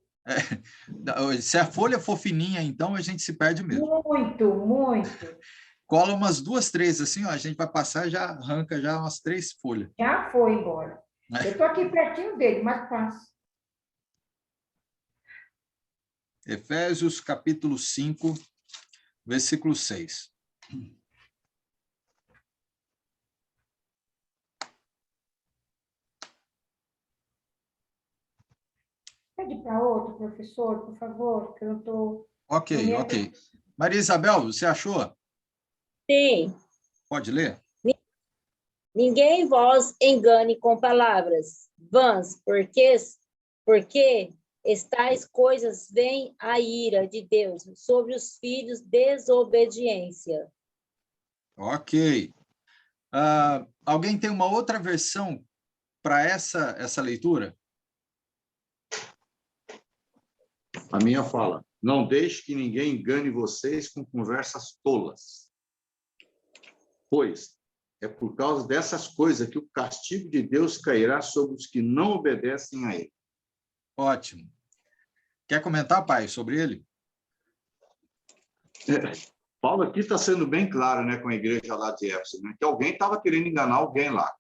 Se a folha for fininha, então a gente se perde mesmo. Muito, muito. Cola umas 2, 3, assim, ó, a gente vai passar e já arranca já umas 3 folhas. Já foi embora. Eu estou aqui pertinho dele, mas passo. Efésios, capítulo 5, versículo 6. Pede para outro, professor, por favor, que eu estou... Ok, ok. Maria Isabel, você achou? Sim. Pode ler? Ninguém vos engane com palavras vãs, porque estas coisas vêm a ira de Deus sobre os filhos desobediência. Ok. Alguém tem uma outra versão para essa leitura? A minha fala: não deixe que ninguém engane vocês com conversas tolas, pois é por causa dessas coisas que o castigo de Deus cairá sobre os que não obedecem a ele. Ótimo. Quer comentar, pai, sobre ele? Paulo aqui está sendo bem claro, né, com a igreja lá de Éfeso, né, que alguém estava querendo enganar alguém lá.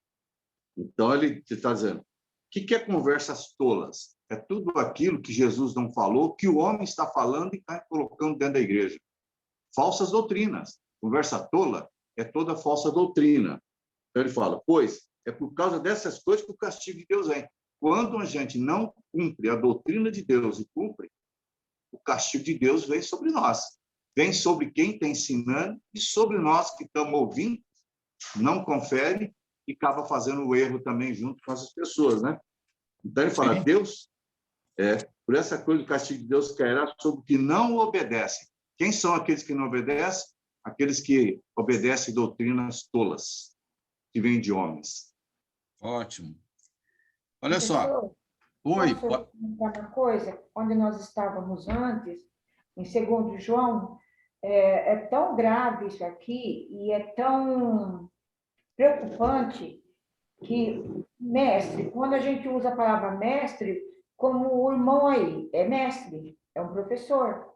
Então, ele está dizendo, o que é conversas tolas? É tudo aquilo que Jesus não falou, que o homem está falando e está colocando dentro da igreja. Falsas doutrinas. Conversa tola é toda falsa doutrina. Então, ele fala, pois é por causa dessas coisas que o castigo de Deus vem. Quando a gente não cumpre a doutrina de Deus e cumpre, o castigo de Deus vem sobre nós. Vem sobre quem está ensinando e sobre nós que estamos ouvindo, não confere e acaba fazendo o erro também junto com essas pessoas, né? Então, ele fala, Deus, por essa coisa, o castigo de Deus cairá sobre os que não obedecem. Quem são aqueles que não obedecem? Aqueles que obedecem doutrinas tolas, que vêm de homens. Ótimo. Olha só. Oi. Posso comentar uma coisa? Onde nós estávamos antes, em 2 João, é tão grave isso aqui e é tão preocupante que mestre, quando a gente usa a palavra mestre, como o irmão aí, é mestre, é um professor.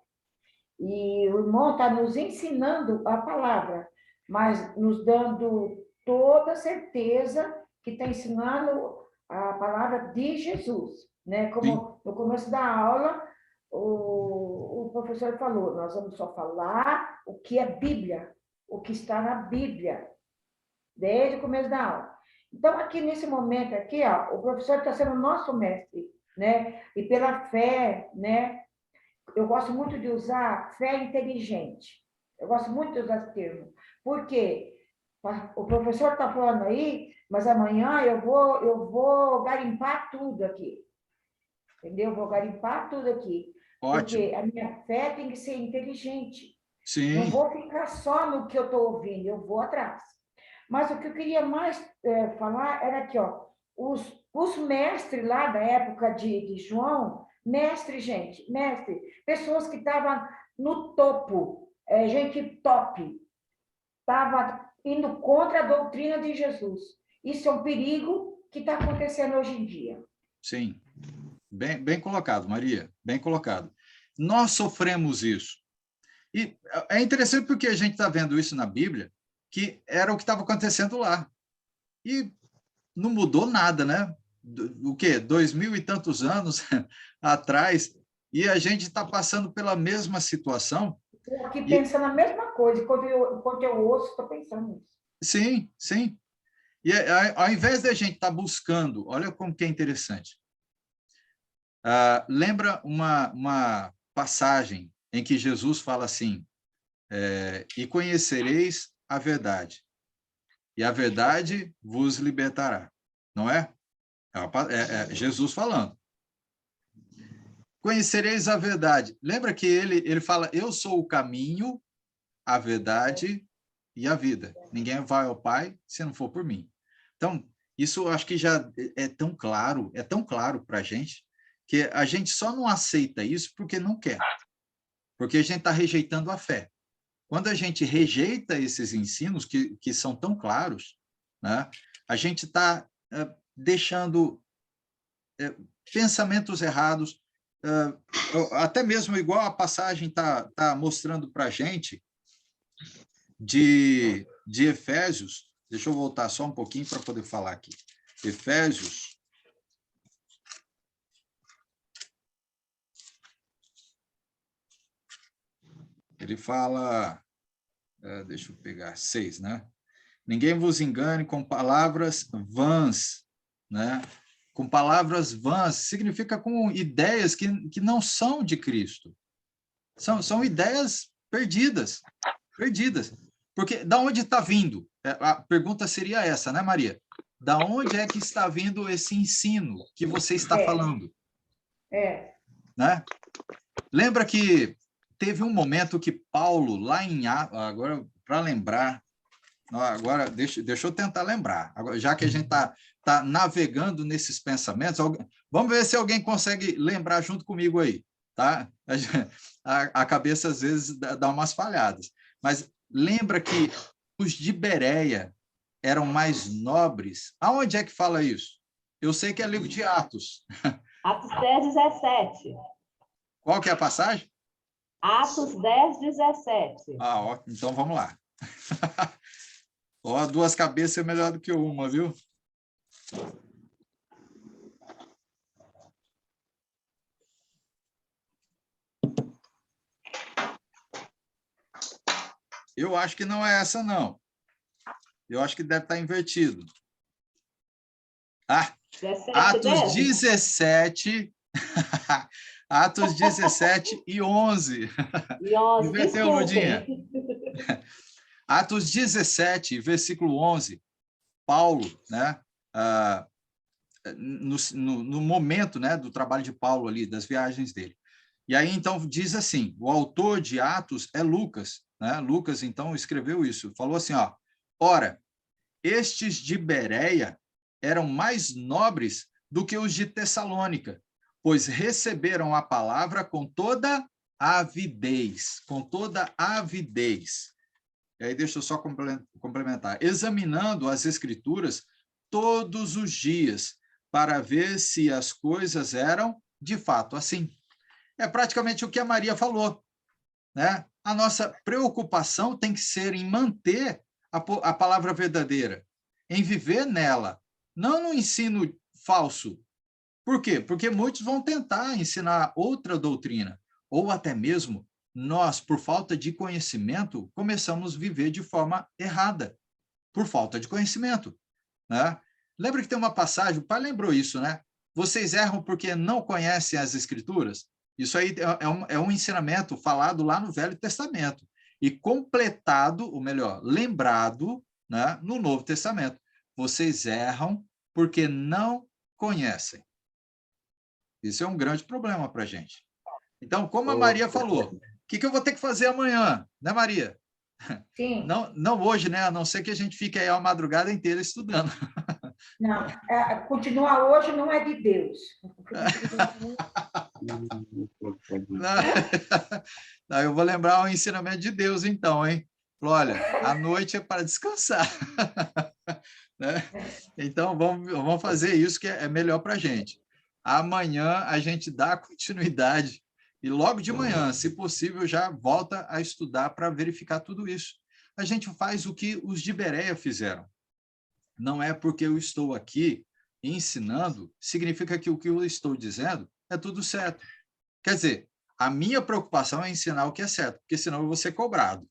E o irmão está nos ensinando a palavra, mas nos dando toda certeza que está ensinando a palavra de Jesus, né? Como no começo da aula, o professor falou, nós vamos só falar o que é Bíblia, o que está na Bíblia, desde o começo da aula. Então, aqui nesse momento aqui, ó, o professor está sendo nosso mestre, né? E pela fé, né? Eu gosto muito de usar fé inteligente. Eu gosto muito de usar esse termo. Por quê? O professor está falando aí, mas amanhã eu vou garimpar tudo aqui. Entendeu? Eu vou garimpar tudo aqui. Ótimo. Porque a minha fé tem que ser inteligente. Sim. Não vou ficar só no que eu estou ouvindo, eu vou atrás. Mas o que eu queria mais falar era que, ó, os mestres lá da época de João, mestre, gente, mestre, pessoas que estavam no topo, gente top, estava indo contra a doutrina de Jesus. Isso é um perigo que está acontecendo hoje em dia. Sim, bem colocado, Maria, bem colocado. Nós sofremos isso. E é interessante porque a gente está vendo isso na Bíblia, que era o que estava acontecendo lá. E não mudou nada, né? O quê? 2000 e tantos anos atrás, e a gente está passando pela mesma situação. Estou aqui pensando a mesma coisa, enquanto eu ouço, estou pensando nisso. Sim, sim. E ao invés da gente estar buscando, olha como que é interessante. Lembra uma passagem em que Jesus fala assim, e conhecereis a verdade, e a verdade vos libertará, não é? É Jesus falando. Conhecereis a verdade. Lembra que ele fala, eu sou o caminho, a verdade e a vida. Ninguém vai ao Pai se não for por mim. Então, isso eu acho que já é tão claro para a gente, que a gente só não aceita isso porque não quer. Porque a gente está rejeitando a fé. Quando a gente rejeita esses ensinos que são tão claros, né, a gente está deixando pensamentos errados, até mesmo igual a passagem tá mostrando para a gente de Efésios, deixa eu voltar só um pouquinho para poder falar aqui. Efésios, ele fala, deixa eu pegar, 6, né? Ninguém vos engane com palavras vãs, né? Com palavras vãs, significa com ideias que não são de Cristo. São ideias perdidas. Porque da onde está vindo? A pergunta seria essa, né, Maria? Da onde é que está vindo esse ensino que você está falando? Né? Lembra que teve um momento que Paulo, lá em Atos, agora, para lembrar, agora deixa eu tentar lembrar, agora, já que a gente está navegando nesses pensamentos, vamos ver se alguém consegue lembrar junto comigo aí, tá? A cabeça, às vezes, dá umas falhadas. Mas lembra que os de Bereia eram mais nobres? Aonde é que fala isso? Eu sei que é livro de Atos. Atos 10, 17. Qual que é a passagem? Atos 10, 17. Ó, então vamos lá. Ó, 2 cabeças é melhor do que uma, viu? Eu acho que não é essa, não. Eu acho que deve estar invertido. Ah, 17, Atos 10. 17... Atos 17 e 11. E 11, Inverteu, Ludinha. desculpem. Atos 17, versículo 11. Paulo, né? No momento, né, do trabalho de Paulo ali, das viagens dele. E aí, então, diz assim, o autor de Atos é Lucas, né? Lucas, então, escreveu isso. Falou assim, ó, ora, estes de Bereia eram mais nobres do que os de Tessalônica, pois receberam a palavra com toda avidez, E aí deixa eu só complementar. Examinando as escrituras todos os dias, para ver se as coisas eram de fato assim. É praticamente o que a Maria falou, né? A nossa preocupação tem que ser em manter a palavra verdadeira, em viver nela, não no ensino falso. Por quê? Porque muitos vão tentar ensinar outra doutrina, ou até mesmo nós, por falta de conhecimento, começamos a viver de forma errada, por falta de conhecimento, né? Lembra que tem uma passagem, o pai lembrou isso, né? Vocês erram porque não conhecem as Escrituras? Isso aí é um ensinamento falado lá no Velho Testamento e completado, ou melhor, lembrado, né, no Novo Testamento. Vocês erram porque não conhecem. Isso é um grande problema para a gente. Então, como a Maria falou, o que eu vou ter que fazer amanhã, né, Maria? Sim. Não hoje, né? A não ser que a gente fique aí a madrugada inteira estudando. Não, continuar hoje não é de Deus. Não, eu vou lembrar o ensinamento de Deus, então, hein? Olha, a noite é para descansar. Né? Então, vamos fazer isso que é melhor para a gente. Amanhã a gente dá continuidade e logo de manhã, se possível, já volta a estudar para verificar tudo isso. A gente faz o que os de Bereia fizeram. Não é porque eu estou aqui ensinando, significa que o que eu estou dizendo é tudo certo. Quer dizer, a minha preocupação é ensinar o que é certo, porque senão eu vou ser cobrado.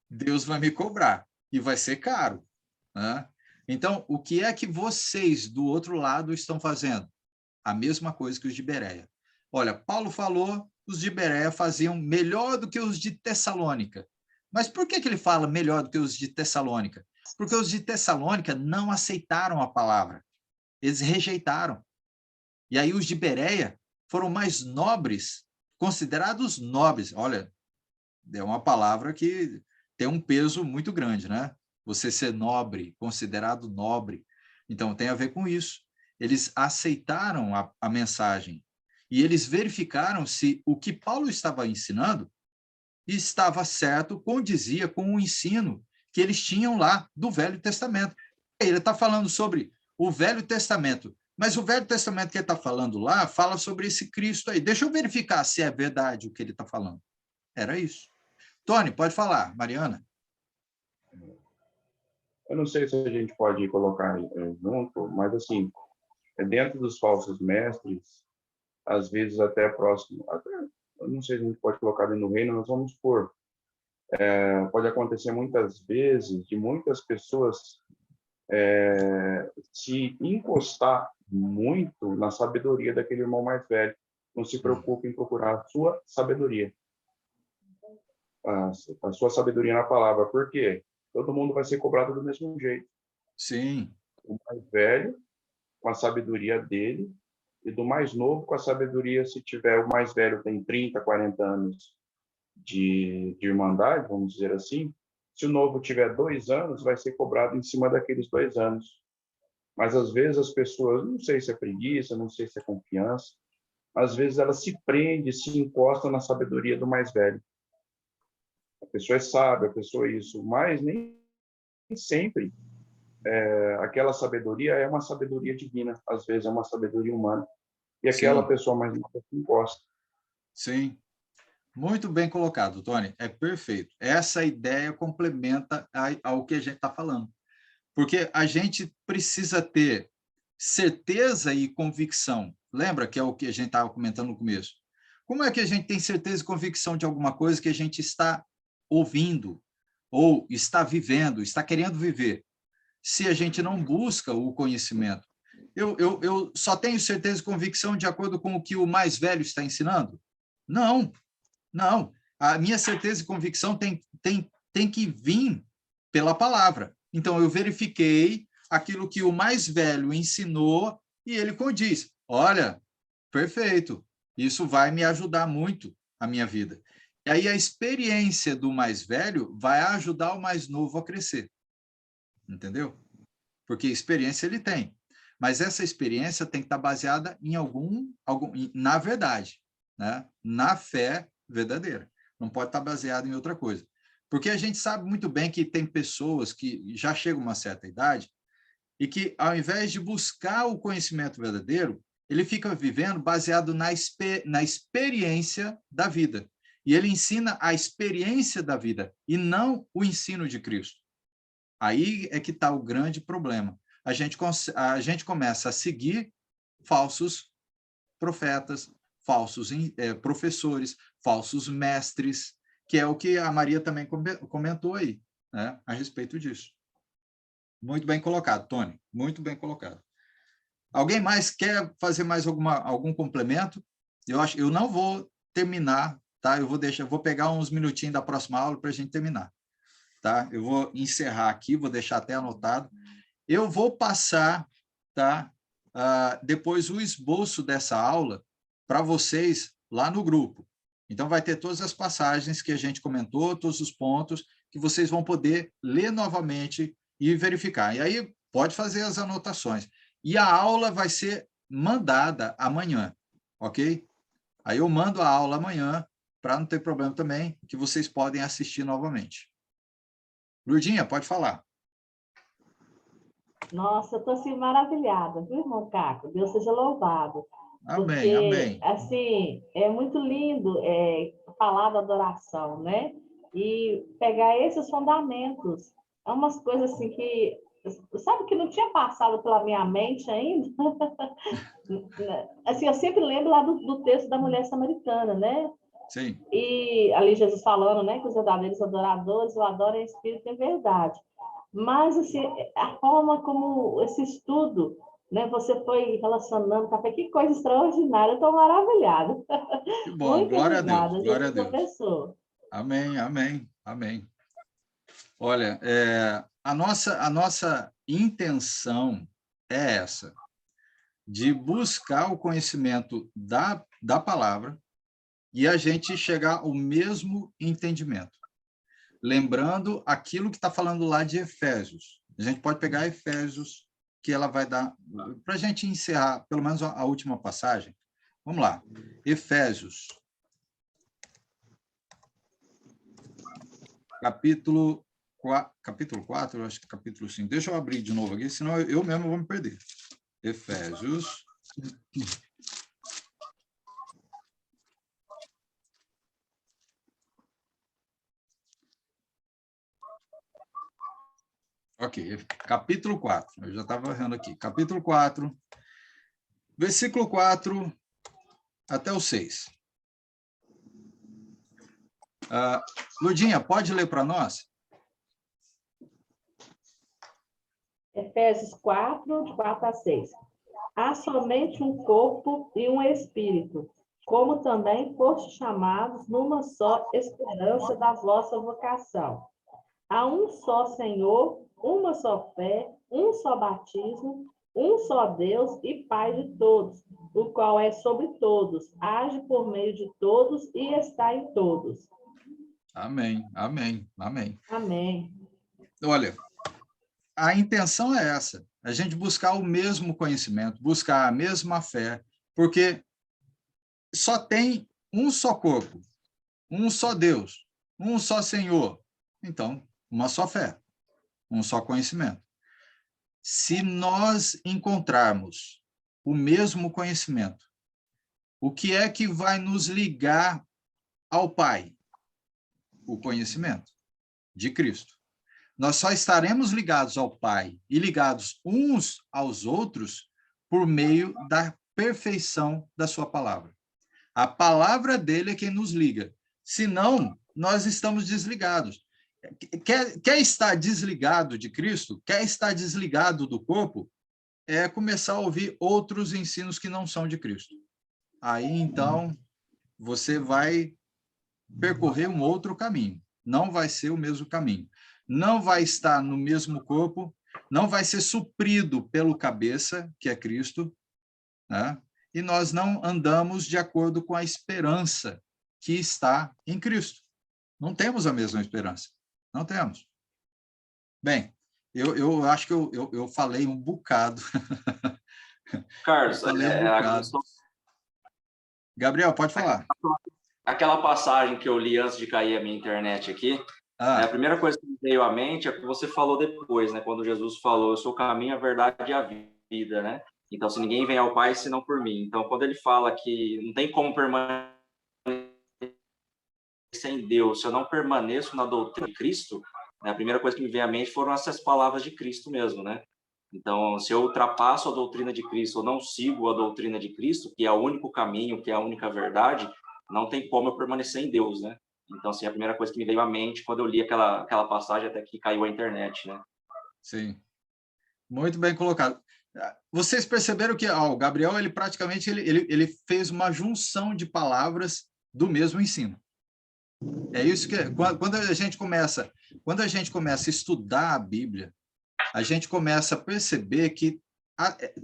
Deus vai me cobrar e vai ser caro, né? Então, o que é que vocês do outro lado estão fazendo? A mesma coisa que os de Bereia. Olha, Paulo falou, os de Bereia faziam melhor do que os de Tessalônica. Mas por que ele fala melhor do que os de Tessalônica? Porque os de Tessalônica não aceitaram a palavra. Eles rejeitaram. E aí os de Bereia foram mais nobres, considerados nobres. Olha, é uma palavra que tem um peso muito grande, né? Você ser nobre, considerado nobre. Então, tem a ver com isso. Eles aceitaram a mensagem e eles verificaram se o que Paulo estava ensinando estava certo, condizia com o ensino que eles tinham lá do Velho Testamento. Ele está falando sobre o Velho Testamento. Mas o Velho Testamento que ele está falando lá, fala sobre esse Cristo aí. Deixa eu verificar se é verdade o que ele está falando. Era isso. Tony, pode falar. Mariana? Eu não sei se a gente pode colocar junto, mas, assim, dentro dos falsos mestres, às vezes até próximo, eu não sei se a gente pode colocar dentro do reino, nós vamos supor, pode acontecer muitas vezes de muitas pessoas se encostar muito na sabedoria daquele irmão mais velho. Não se preocupe em procurar a sua sabedoria. A sua sabedoria na palavra. Por quê? Todo mundo vai ser cobrado do mesmo jeito. Sim. O mais velho, com a sabedoria dele, e do mais novo, com a sabedoria, se tiver o mais velho tem 30, 40 anos de irmandade, vamos dizer assim, se o novo tiver 2 anos, vai ser cobrado em cima daqueles 2 anos. Mas, às vezes, as pessoas, não sei se é preguiça, não sei se é confiança, às vezes elas se prendem, se encostam na sabedoria do mais velho. A pessoa é sábia, a pessoa é isso, mas nem sempre aquela sabedoria é uma sabedoria divina, às vezes é uma sabedoria humana. E aquela Sim. pessoa mais nova se encosta. Sim. Muito bem colocado, Tony. É perfeito. Essa ideia complementa ao que a gente está falando. Porque a gente precisa ter certeza e convicção. Lembra que é o que a gente estava comentando no começo? Como é que a gente tem certeza e convicção de alguma coisa que a gente está ouvindo, ou está vivendo, está querendo viver, se a gente não busca o conhecimento? Eu só tenho certeza e convicção de acordo com o que o mais velho está ensinando? Não, não. A minha certeza e convicção tem que vir pela palavra. Então, eu verifiquei aquilo que o mais velho ensinou e ele condiz. Olha, perfeito, isso vai me ajudar muito a minha vida. E aí a experiência do mais velho vai ajudar o mais novo a crescer. Entendeu? Porque experiência ele tem. Mas essa experiência tem que estar baseada em na verdade, né? Na fé verdadeira. Não pode estar baseada em outra coisa. Porque a gente sabe muito bem que tem pessoas que já chegam a uma certa idade e que, ao invés de buscar o conhecimento verdadeiro, ele fica vivendo baseado na experiência da vida. E ele ensina a experiência da vida e não o ensino de Cristo. Aí é que está o grande problema. A gente começa a seguir falsos profetas, falsos professores, falsos mestres, que é o que a Maria também comentou aí, né, a respeito disso. Muito bem colocado, Tony, muito bem colocado. Alguém mais quer fazer mais algum complemento? Eu não vou terminar, tá? Eu vou pegar uns minutinhos da próxima aula para a gente terminar, tá? Eu vou encerrar aqui, vou deixar até anotado. Eu vou passar, tá? Depois o esboço dessa aula para vocês lá no grupo. Então, vai ter todas as passagens que a gente comentou, todos os pontos que vocês vão poder ler novamente e verificar. E aí, pode fazer as anotações. E a aula vai ser mandada amanhã, ok? Aí eu mando a aula amanhã, para não ter problema também, que vocês podem assistir novamente. Lourdinha, pode falar. Nossa, eu estou assim maravilhada, viu, irmão Caco? Deus seja louvado. Amém, Porque, amém. assim, é muito lindo falar da adoração, né? E pegar esses fundamentos. É umas coisas assim que, sabe, que não tinha passado pela minha mente ainda. Assim, eu sempre lembro lá do texto da mulher samaritana, né? Sim. E ali Jesus falando, né, que os verdadeiros adoradores o adoram em espírito e em verdade. Mas, assim, a forma como esse estudo, né, você foi relacionando, café, que coisa extraordinária, eu estou maravilhada. Que bom, Muito glória a Deus, obrigada, glória a Jesus Deus. professor. Amém, amém, amém. Olha, a nossa intenção é essa, de buscar o conhecimento da palavra e a gente chegar ao mesmo entendimento. Lembrando aquilo que está falando lá de Efésios. A gente pode pegar Efésios, que ela vai dar, para a gente encerrar, pelo menos a última passagem. Vamos lá. Efésios, capítulo 4, acho que capítulo 5. Deixa eu abrir de novo aqui, senão eu mesmo vou me perder. Efésios. Ok, capítulo 4. Eu já estava vendo aqui. Capítulo 4, versículo 4 até o 6. Ludinha, pode ler para nós? Efésios 4, de 4 a 6. Há somente um corpo e um espírito, como também fostes chamados numa só esperança da vossa vocação. Há um só Senhor, uma só fé, um só batismo, um só Deus e Pai de todos, o qual é sobre todos, age por meio de todos e está em todos. Amém, amém, amém. Amém. Olha, a intenção é essa, a gente buscar o mesmo conhecimento, buscar a mesma fé, porque só tem um só corpo, um só Deus, um só Senhor. Então, uma só fé, um só conhecimento. Se nós encontrarmos o mesmo conhecimento, o que é que vai nos ligar ao Pai? O conhecimento de Cristo. Nós só estaremos ligados ao Pai e ligados uns aos outros por meio da perfeição da sua palavra. A palavra dele é quem nos liga. Senão, nós estamos desligados. Quer estar desligado de Cristo? Quer estar desligado do corpo? É começar a ouvir outros ensinos que não são de Cristo. Aí, então, você vai percorrer um outro caminho. Não vai ser o mesmo caminho. Não vai estar no mesmo corpo, não vai ser suprido pelo cabeça, que é Cristo, né? E nós não andamos de acordo com a esperança que está em Cristo. Não temos a mesma esperança. Não temos. Bem, eu acho que eu falei um bocado. Carlos, Gabriel, pode falar. Aquela passagem que eu li antes de cair a minha internet aqui, a primeira coisa que me veio à mente é que você falou depois, né? Quando Jesus falou, eu sou o caminho, a verdade e a vida, né? Então, se ninguém vem ao Pai, senão por mim. Então, quando ele fala que não tem como permanecer em Deus, se eu não permaneço na doutrina de Cristo, né, a primeira coisa que me veio à mente foram essas palavras de Cristo mesmo, né? Então, se eu ultrapasso a doutrina de Cristo, ou não sigo a doutrina de Cristo, que é o único caminho, que é a única verdade, não tem como eu permanecer em Deus, né? Então, assim, a primeira coisa que me veio à mente quando eu li aquela passagem até que caiu a internet, né? Sim. Muito bem colocado. Vocês perceberam que o Gabriel, ele praticamente ele fez uma junção de palavras do mesmo ensino. É isso que quando a gente começa a estudar a Bíblia, a gente começa a perceber que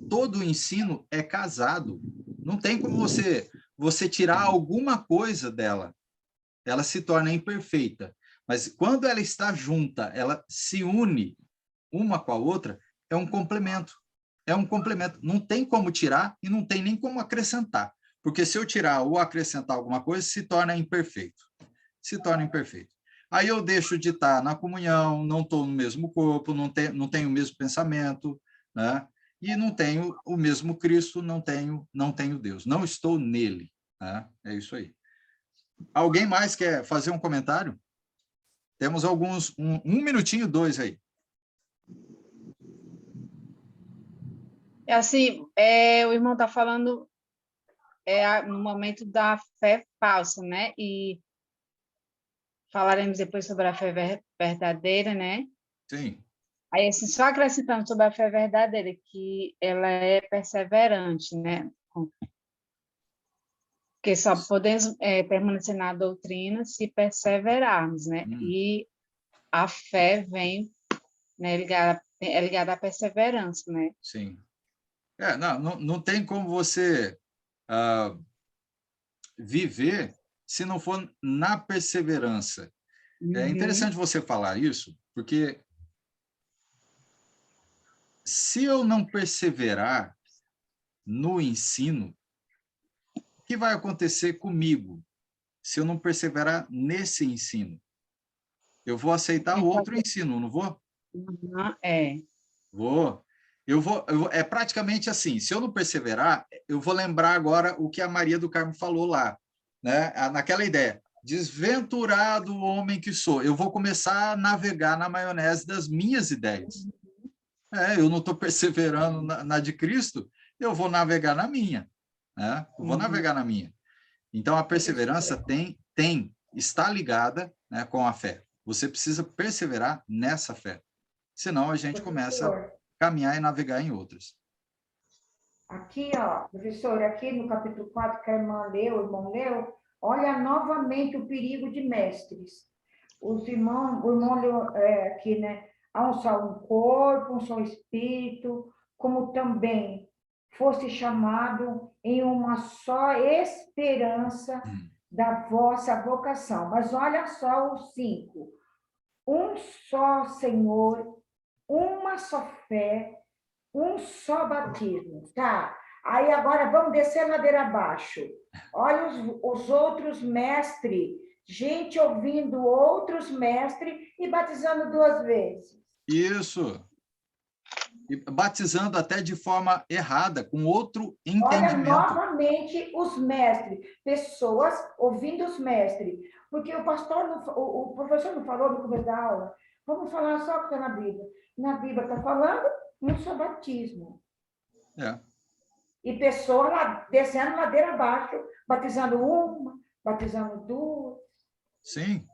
todo o ensino é casado. Não tem como você tirar alguma coisa dela. Ela se torna imperfeita. Mas quando ela está junta, ela se une uma com a outra, é um complemento. É um complemento. Não tem como tirar e não tem nem como acrescentar. Porque se eu tirar ou acrescentar alguma coisa, se torna imperfeito. Se torna imperfeito. Aí eu deixo de estar na comunhão, não estou no mesmo corpo, não tenho o mesmo pensamento, né? E não tenho o mesmo Cristo, não tenho Deus. Não estou nele. Né? É isso aí. Alguém mais quer fazer um comentário? Temos alguns, um minutinho, 2 aí. Assim, o irmão está falando no momento da fé falsa, né? E falaremos depois sobre a fé verdadeira, né? Sim. Aí, assim, só acrescentando sobre a fé verdadeira, que ela é perseverante, né? Porque só podemos permanecer na doutrina se perseverarmos, né? E a fé vem, né, ligada à perseverança, né? Sim. Não tem como você viver se não for na perseverança. É interessante você falar isso, porque se eu não perseverar no ensino, o que vai acontecer comigo se eu não perseverar nesse ensino? Eu vou aceitar outro ensino, não vou? É. Vou. É praticamente assim, se eu não perseverar, eu vou lembrar agora o que a Maria do Carmo falou lá, né? Naquela ideia, desventurado homem que sou, eu vou começar a navegar na maionese das minhas ideias. Eu não estou perseverando na de Cristo, eu vou navegar na minha, né? Eu vou navegar na minha. Então, a perseverança está ligada, né, com a fé. Você precisa perseverar nessa fé, senão a gente começa a caminhar e navegar em outras. Aqui, ó, professor, aqui no capítulo 4, que a irmã leu, o irmão leu, olha novamente o perigo de mestres. O irmão leu aqui, né? Há um só um corpo, um só espírito, como também fosse chamado em uma só esperança da vossa vocação. Mas olha só os 5. Um só Senhor, uma só fé, um só batismo, tá? Aí agora vamos descer ladeira abaixo. Olha os outros mestres, gente ouvindo outros mestres e batizando 2 vezes. Isso. E batizando até de forma errada, com outro entendimento. Olha novamente os mestres, pessoas ouvindo os mestres. Porque o professor não falou no começo da aula. Vamos falar só o que está na Bíblia. Na Bíblia está falando um só batismo. E pessoas lá, descendo ladeira abaixo, batizando uma, batizando 2. Sim.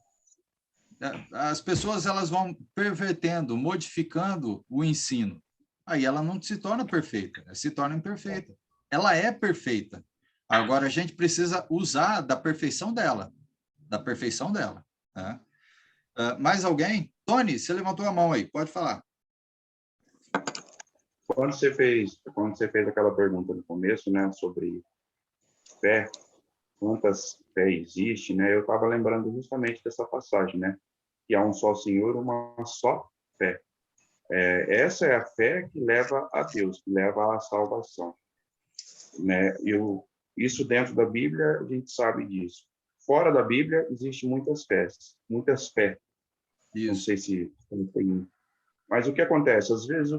As pessoas elas vão pervertendo, modificando o ensino. Aí ela não se torna perfeita, ela se torna imperfeita. Ela é perfeita. Agora a gente precisa usar da perfeição dela. Né? Mais alguém? Tony, você levantou a mão aí, pode falar. Quando você fez aquela pergunta no começo, né, sobre fé, quantas fé existe, né? Eu estava lembrando justamente dessa passagem, né? Que há um só Senhor, uma só fé. Essa é a fé que leva a Deus, que leva à salvação, né? Isso dentro da Bíblia a gente sabe disso. Fora da Bíblia existe muitas fés. Não sei se tem. Mas o que acontece? Às vezes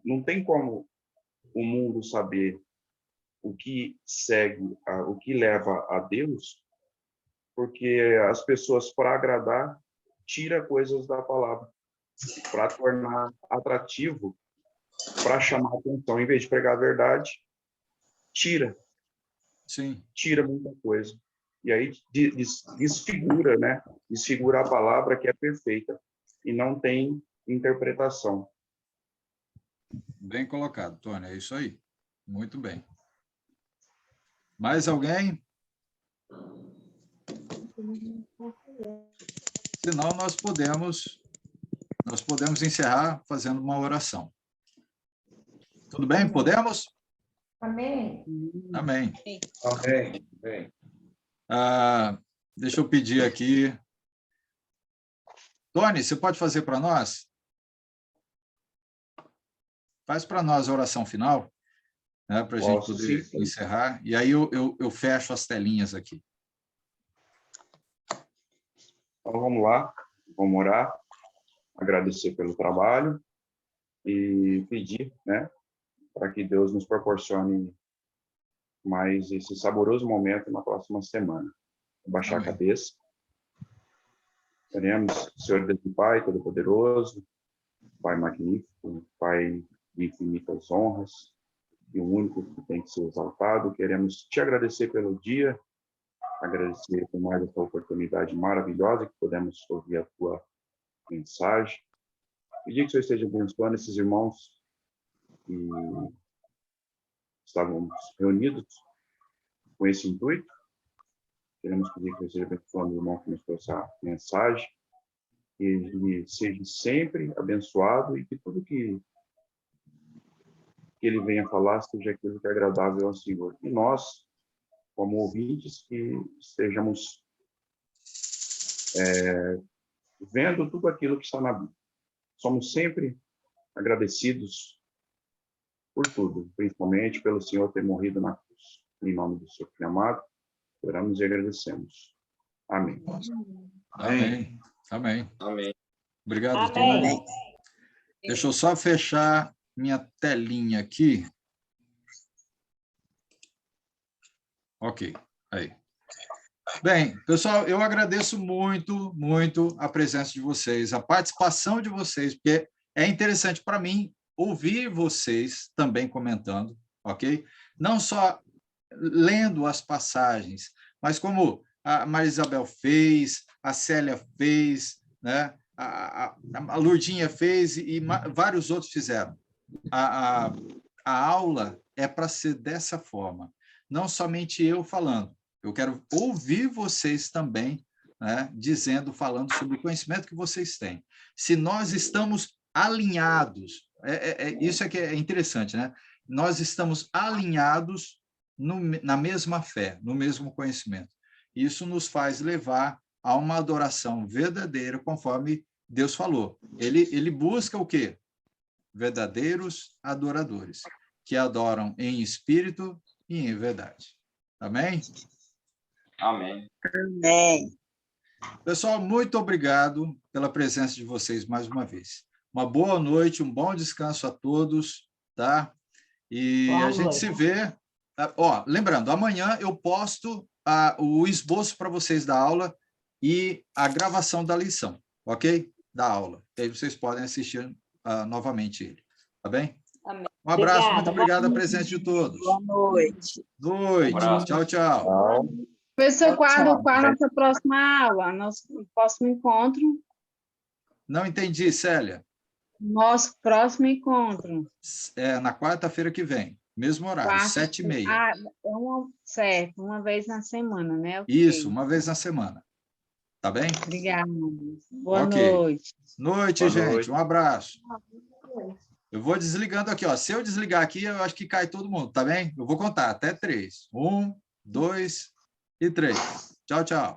não tem como o mundo saber o que segue, o que leva a Deus, porque as pessoas, para agradar, tiram coisas da palavra, para tornar atrativo, para chamar atenção. Em vez de pregar a verdade, tira muita coisa. E aí desfigura, né? Desfigura a palavra que é perfeita e não tem interpretação. Bem colocado, Tony, é isso aí. Muito bem. Mais alguém? Senão nós podemos encerrar fazendo uma oração. Tudo bem? Podemos? Amém. Amém. Amém. Deixa eu pedir aqui. Tony, você pode fazer para nós? Faz para nós a oração final, né, para a gente poder encerrar. E aí eu fecho as telinhas aqui. Então, vamos lá. Vamos orar. Agradecer pelo trabalho e pedir, né, para que Deus nos proporcione mais esse saboroso momento na próxima semana. Baixar a cabeça. Oremos, Senhor Deus e Pai Todo-Poderoso, Pai magnífico, Pai de infinitas honras, e o único que tem que ser exaltado. Queremos te agradecer pelo dia, agradecer por mais essa oportunidade maravilhosa que podemos ouvir a tua mensagem. Pedir que o Senhor esteja abençoando esses irmãos que estávamos reunidos com esse intuito. Queremos pedir que o Senhor esteja abençoando o irmão que nos trouxe a mensagem, que ele seja sempre abençoado e que tudo que ele venha falar seja aquilo que é agradável ao Senhor. E nós, como ouvintes, que estejamos vendo tudo aquilo que está na Bíblia. Somos sempre agradecidos por tudo, principalmente pelo Senhor ter morrido na cruz. Em nome do seu Filho amado, oramos e agradecemos. Amém. Amém. Amém. Obrigado, Amém. Tony. Deixa eu só fechar minha telinha aqui. Ok, aí. Bem, pessoal, eu agradeço muito, muito a presença de vocês, a participação de vocês, porque é interessante para mim ouvir vocês também comentando, ok? Não só lendo as passagens, mas como a Maria Isabel fez, a Célia fez, né? A Lourdinha fez e vários outros fizeram. A aula é para ser dessa forma, não somente eu falando. Eu quero ouvir vocês também, né, falando sobre o conhecimento que vocês têm. Se nós estamos alinhados, isso é que é interessante, né? Nós estamos alinhados na mesma fé, no mesmo conhecimento. Isso nos faz levar a uma adoração verdadeira, conforme Deus falou. Ele busca o quê? Verdadeiros adoradores, que adoram em espírito e em verdade. Amém? Amém. Amém. Pessoal, muito obrigado pela presença de vocês mais uma vez. Uma boa noite, um bom descanso a todos, tá? E Boa a gente noite. se vê. Lembrando, amanhã eu posto o esboço para vocês da aula e a gravação da lição, ok? Da aula. E aí vocês podem assistir novamente ele, tá bem? Amém. Um abraço, Obrigada. muito obrigado a presença de todos. Boa noite. Noite. abraço. Tchau, tchau. Tchau. Professor, Tchau, tchau. qual a nossa próxima aula? Nosso próximo encontro? Não entendi, Célia. Nosso próximo encontro. É na quarta-feira que vem, mesmo horário, Quarta- 7h30. Ah, certo, uma vez na semana, né? Ok. Isso, uma vez na semana. Tá bem? Obrigada. Boa Ok. noite. Noite, Boa gente. noite. Um abraço. Eu vou desligando aqui, ó. Se eu desligar aqui, eu acho que cai todo mundo, tá bem? Eu vou contar até 3. 1, 2 e 3. Tchau, tchau.